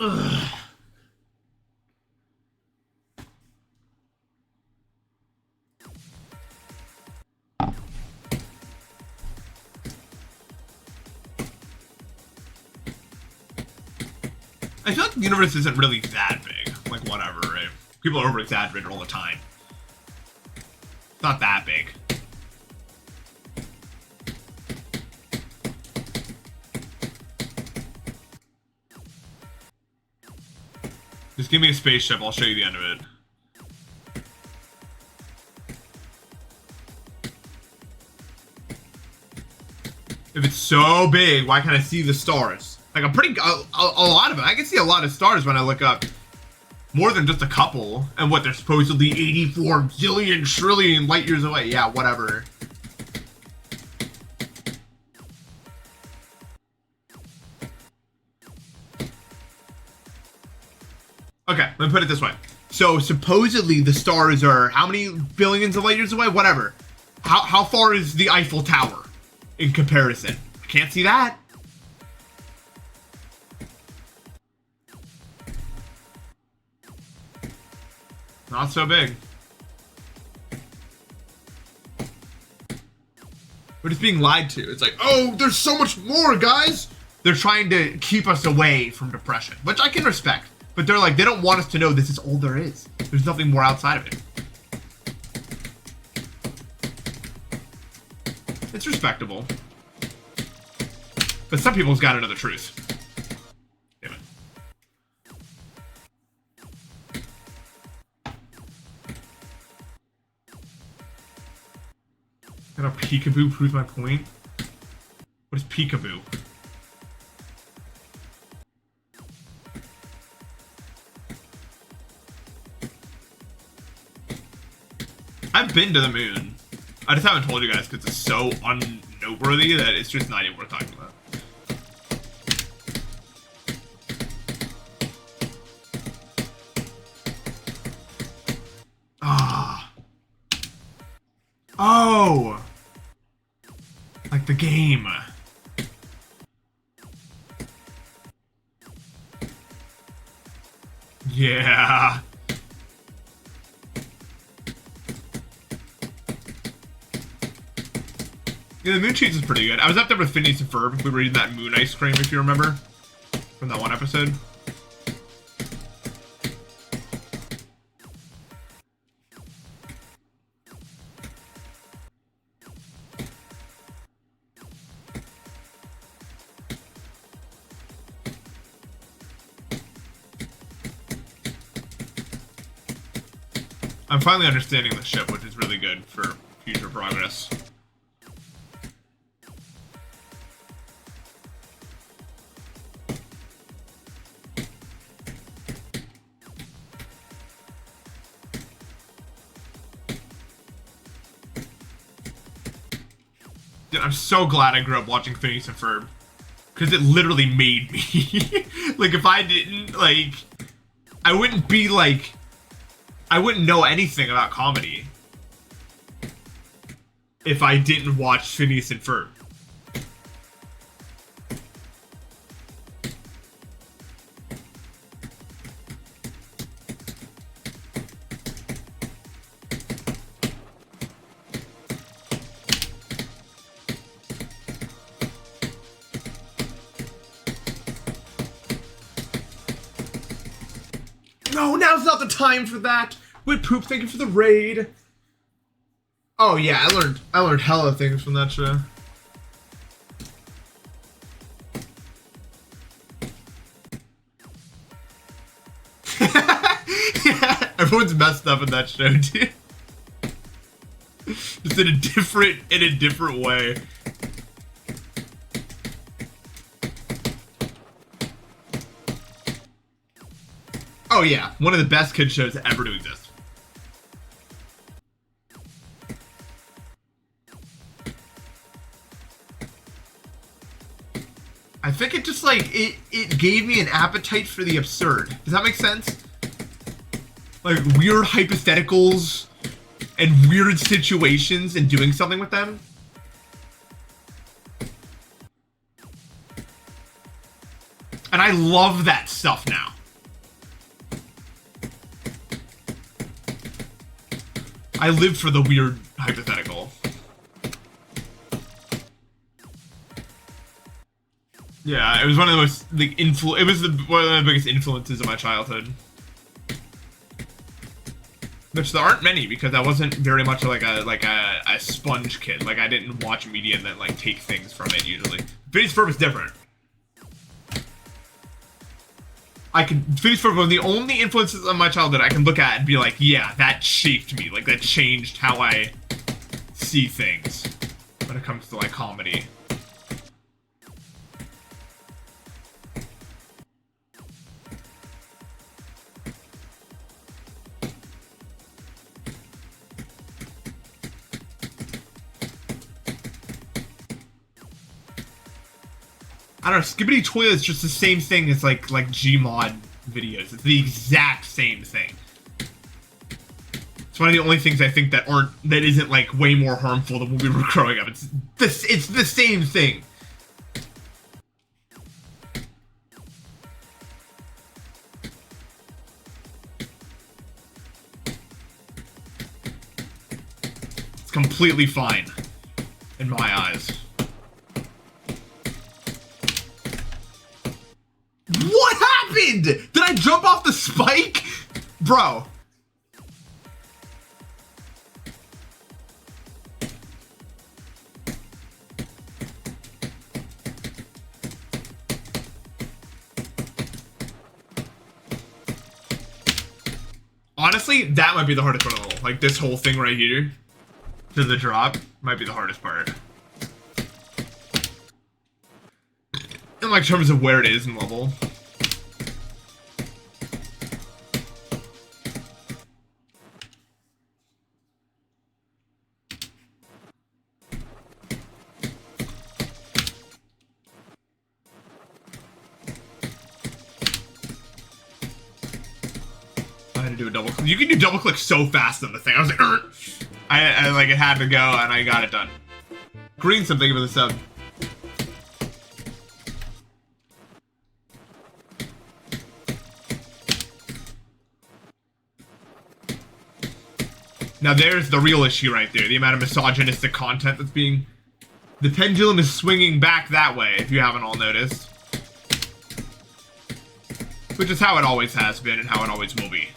Ugh. I feel like the universe isn't really that big. Like, whatever, right? People over-exaggerate all the time. It's not that big. Just give me a spaceship, I'll show you the end of it. If it's so big, why can't I see the stars? Like, a lot of them. I can see a lot of stars when I look up. More than just a couple. And what, they're supposedly 84 zillion trillion light years away. Yeah, whatever. Okay, let me put it this way. So, supposedly the stars are how many billions of light years away? Whatever. How far is the Eiffel Tower in comparison? I can't see that. Not so big. We're just being lied to. It's like, oh, there's so much more, guys. They're trying to keep us away from depression, which I can respect. But they're like, they don't want us to know this is all there is. There's nothing more outside of it. It's respectable. But some people's got to know the truth. Damn it. Got a peekaboo proves my point? What is peekaboo? I've been to the moon. I just haven't told you guys because it's so unnoteworthy that it's just not even worth talking about. Ah. Oh. Like the game. Yeah. Yeah, the moon cheese is pretty good. I was up there with Phineas and Ferb. We were eating that moon ice cream, if you remember, from that one episode. I'm finally understanding the ship, which is really good for future progress. Dude, I'm so glad I grew up watching Phineas and Ferb. Because it literally made me. Like, if I didn't, like... I wouldn't be, like... I wouldn't know anything about comedy. If I didn't watch Phineas and Ferb. No, now's not the time for that. Wait, Poop, thank you for the raid. Oh yeah, I learned hella things from that show. Yeah, everyone's messed up in that show, dude. Just in a different way. Oh yeah, one of the best kid shows ever to exist. I think it just like, it gave me an appetite for the absurd. Does that make sense? Like weird hypotheticals and weird situations and doing something with them. And I love that stuff now. I live for the weird hypothetical. Yeah, it was one of the most like one of the biggest influences of my childhood. Which there aren't many because I wasn't very much like a sponge kid. Like I didn't watch media and then like take things from it usually. Phineas and Ferb is different. Phineas and Ferb, one of the only influences of my childhood I can look at and be like, yeah, that shaped me. Like that changed how I see things when it comes to like comedy. I don't know, Skibbity Toilet is just the same thing as like Gmod videos. It's the exact same thing. It's one of the only things I think that isn't like way more harmful than when we were growing up. It's the same thing. It's completely fine in my eyes. What happened? Did I jump off the spike? Bro. Honestly, that might be the hardest part of all. Like this whole thing right here to the drop might be the hardest part. In like terms of where it is in level. I had to do a double click. You can do double click so fast on the thing. I was like, I like it had to go and I got it done. Green something for the sub. Now there's the real issue right there, the amount of misogynistic content that's being... The pendulum is swinging back that way, if you haven't all noticed. Which is how it always has been and how it always will be.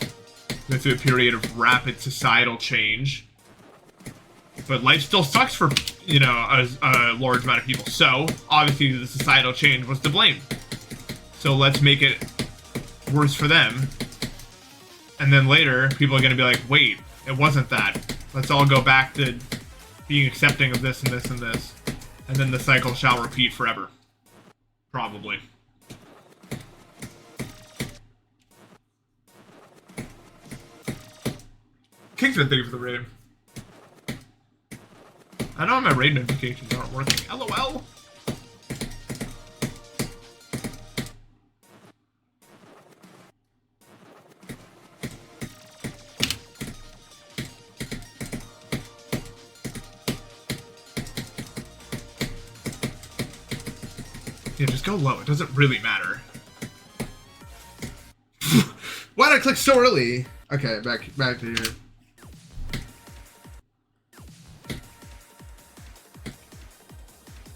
We're through a period of rapid societal change. But life still sucks for, you know, a large amount of people. So, obviously the societal change was to blame. So let's make it worse for them. And then later, people are gonna be like, wait, It wasn't that. Let's all go back to being accepting of this and this and this. And then the cycle shall repeat forever. Probably. Kingsman, thank you for the raid. I know my raid notifications aren't working. LOL. Yeah, just go low. It doesn't really matter. Why did I click so early? Okay, back to here.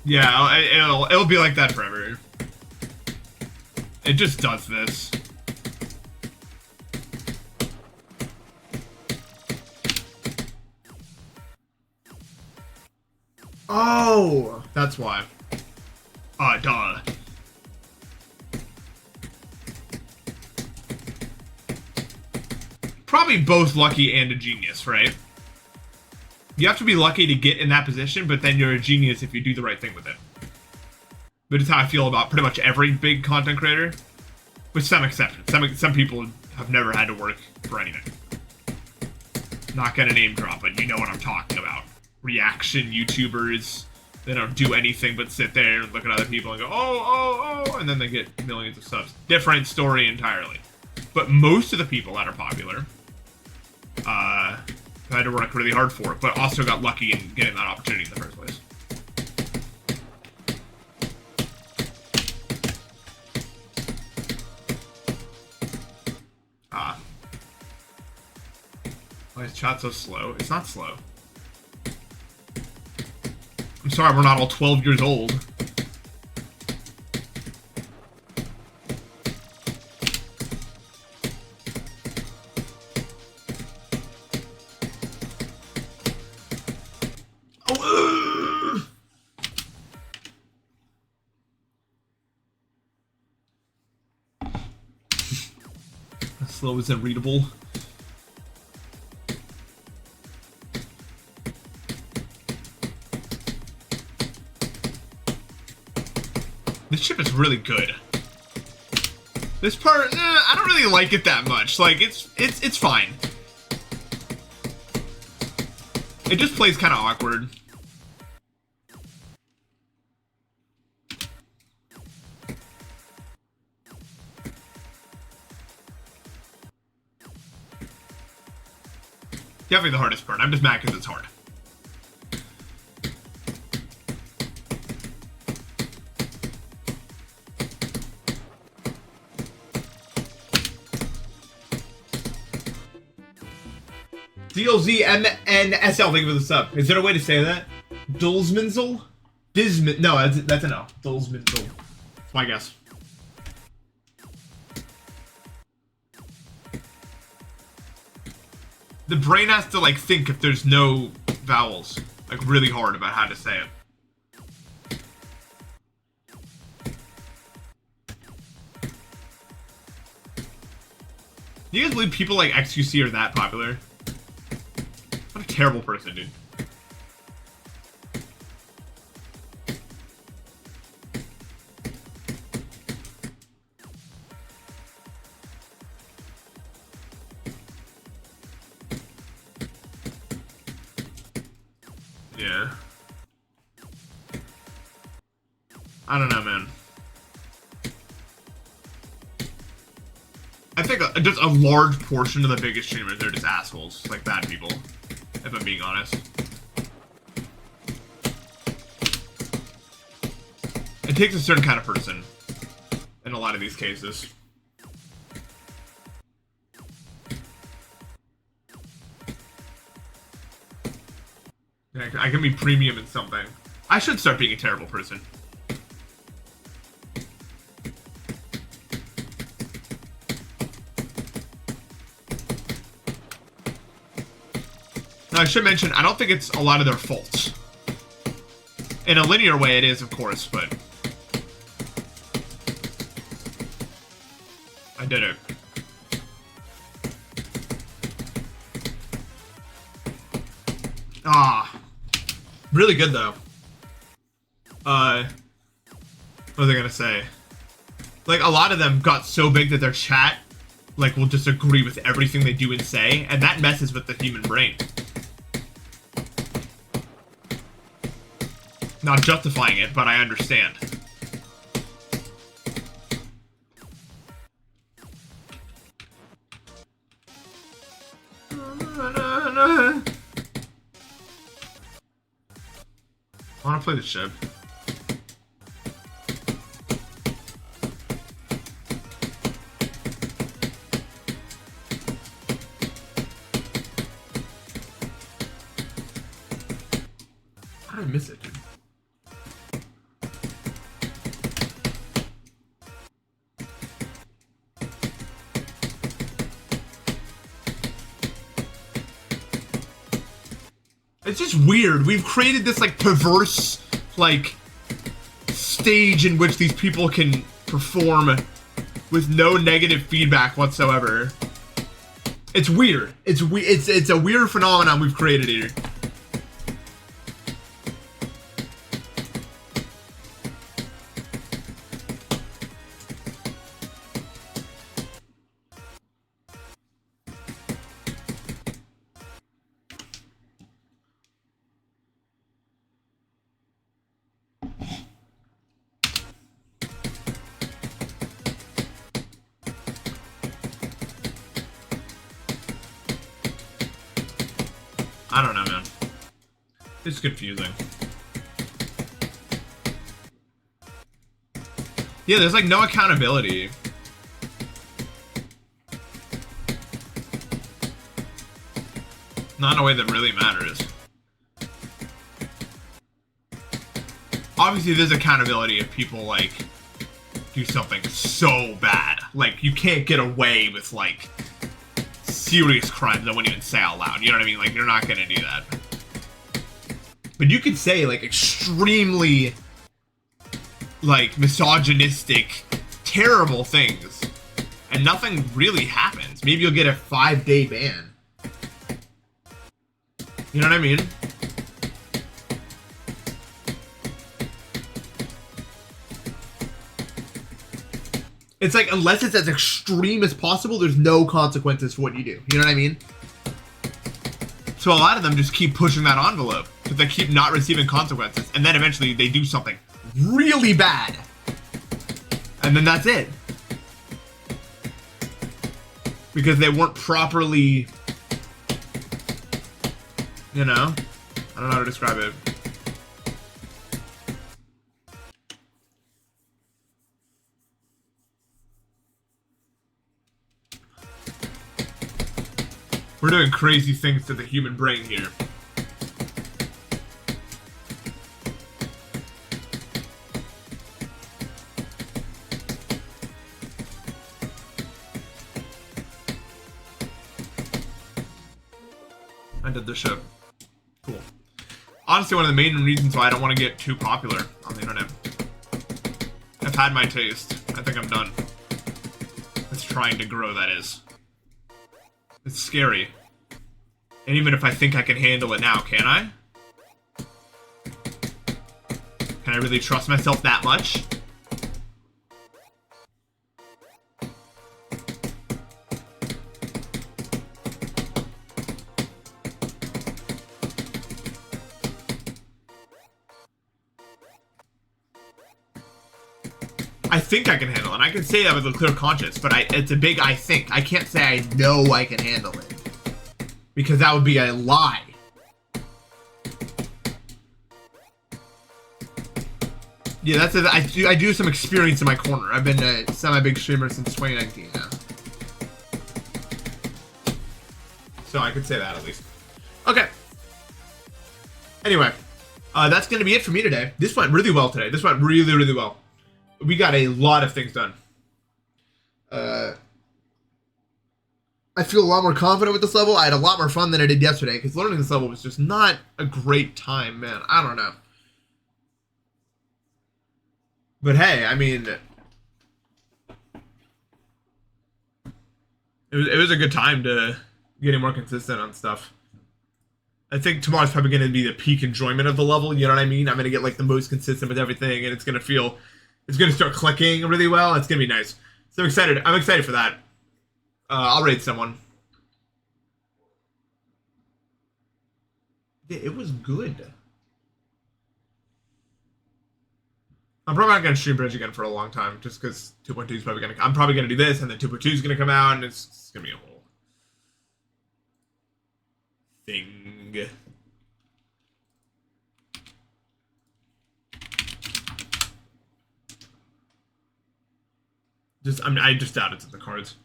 Yeah, it'll be like that forever. It just does this. Oh, that's why. Duh. Probably both lucky and a genius, right? You have to be lucky to get in that position, but then you're a genius if you do the right thing with it. But it's how I feel about pretty much every big content creator, with some exceptions. Some people have never had to work for anything. Not gonna name drop, but you know what I'm talking about. Reaction YouTubers. They don't do anything but sit there and look at other people and go, oh, and then they get millions of subs. Different story entirely. But most of the people that are popular, had to work really hard for it, but also got lucky in getting that opportunity in the first place. Why is chat so slow? It's not slow. I'm sorry, we're not all 12 years old. Oh, as slow as unreadable. This chip is really good. This part, I don't really like it that much. Like, it's fine. It just plays kind of awkward. Definitely the hardest part. I'm just mad because it's hard. DLZMNSL, thank you for the sub. Is there a way to say that? Dulzminzel? No, that's a no. Dulzminzel. That's my guess. The brain has to, like, think if there's no vowels. Like, really hard about how to say it. Do you guys believe people like XQC are that popular? What a terrible person, dude. Yeah. I don't know, man. I think just a large portion of the biggest streamers are just assholes, like bad people, if I'm being honest. It takes a certain kind of person in a lot of these cases. I can be premium in something. I should start being a terrible person. Now, I should mention, I don't think it's a lot of their faults. In a linear way, it is, of course, but... I did it. Ah, really good though. What was I gonna say? Like, a lot of them got so big that their chat, like, will just agree with everything they do and say, and that messes with the human brain. Not justifying it, but I understand. I wanna play the ship. How did I miss it, dude? It's just weird. We've created this, like, perverse, like, stage in which these people can perform with no negative feedback whatsoever. It's weird. It's a weird phenomenon we've created here. I don't know, man. It's confusing. Yeah, there's like no accountability. Not in a way that really matters. Obviously, there's accountability if people, like, do something so bad. Like, you can't get away with, like, serious crimes I wouldn't even say out loud. You know what I mean? Like, you're not gonna do that. But you could say, like, extremely, like, misogynistic, terrible things, and nothing really happens. Maybe you'll get a 5-day ban. You know what I mean? It's like, unless it's as extreme as possible, there's no consequences for what you do. You know what I mean? So a lot of them just keep pushing that envelope, because they keep not receiving consequences, and then eventually they do something really bad. And then that's it. Because they weren't properly, you know? I don't know how to describe it. We're doing crazy things to the human brain here. I did this shit. Cool. Honestly, one of the main reasons why I don't want to get too popular on the internet. I've had my taste. I think I'm done. It's trying to grow, that is. It's scary. And even if I think I can handle it now, can I? Can I really trust myself that much? I think I can handle it. And I can say that with a clear conscience, but it's a big I think. I can't say I know I can handle it. Because that would be a lie. Yeah, that's it. I do some experience in my corner. I've been a semi-big streamer since 2019 now. So I could say that at least. Okay. Anyway, that's going to be it for me today. This went really well today. This went really, really well. We got a lot of things done. I feel a lot more confident with this level. I had a lot more fun than I did yesterday, because learning this level was just not a great time, man. I don't know. But hey, I mean, it was a good time to getting more consistent on stuff. I think tomorrow's probably going to be the peak enjoyment of the level. You know what I mean? I'm going to get like the most consistent with everything, and it's going to start clicking really well. It's going to be nice. So excited. I'm excited for that. I'll raid someone. Yeah, it was good. I'm probably not going to stream Bridge again for a long time, just because 2.2 is probably going to. I'm probably going to do this, and then 2.2 is going to come out, and it's going to be a whole thing. I just doubt it's in the cards.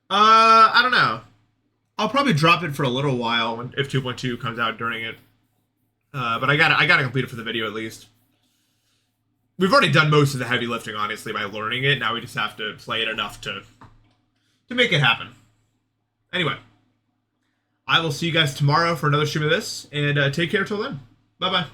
I don't know. I'll probably drop it for a little while if 2.2 comes out during it. But I gotta complete it for the video at least. We've already done most of the heavy lifting, honestly, by learning it. Now we just have to play it enough to make it happen. Anyway, I will see you guys tomorrow for another stream of this, and take care till then. Bye-bye.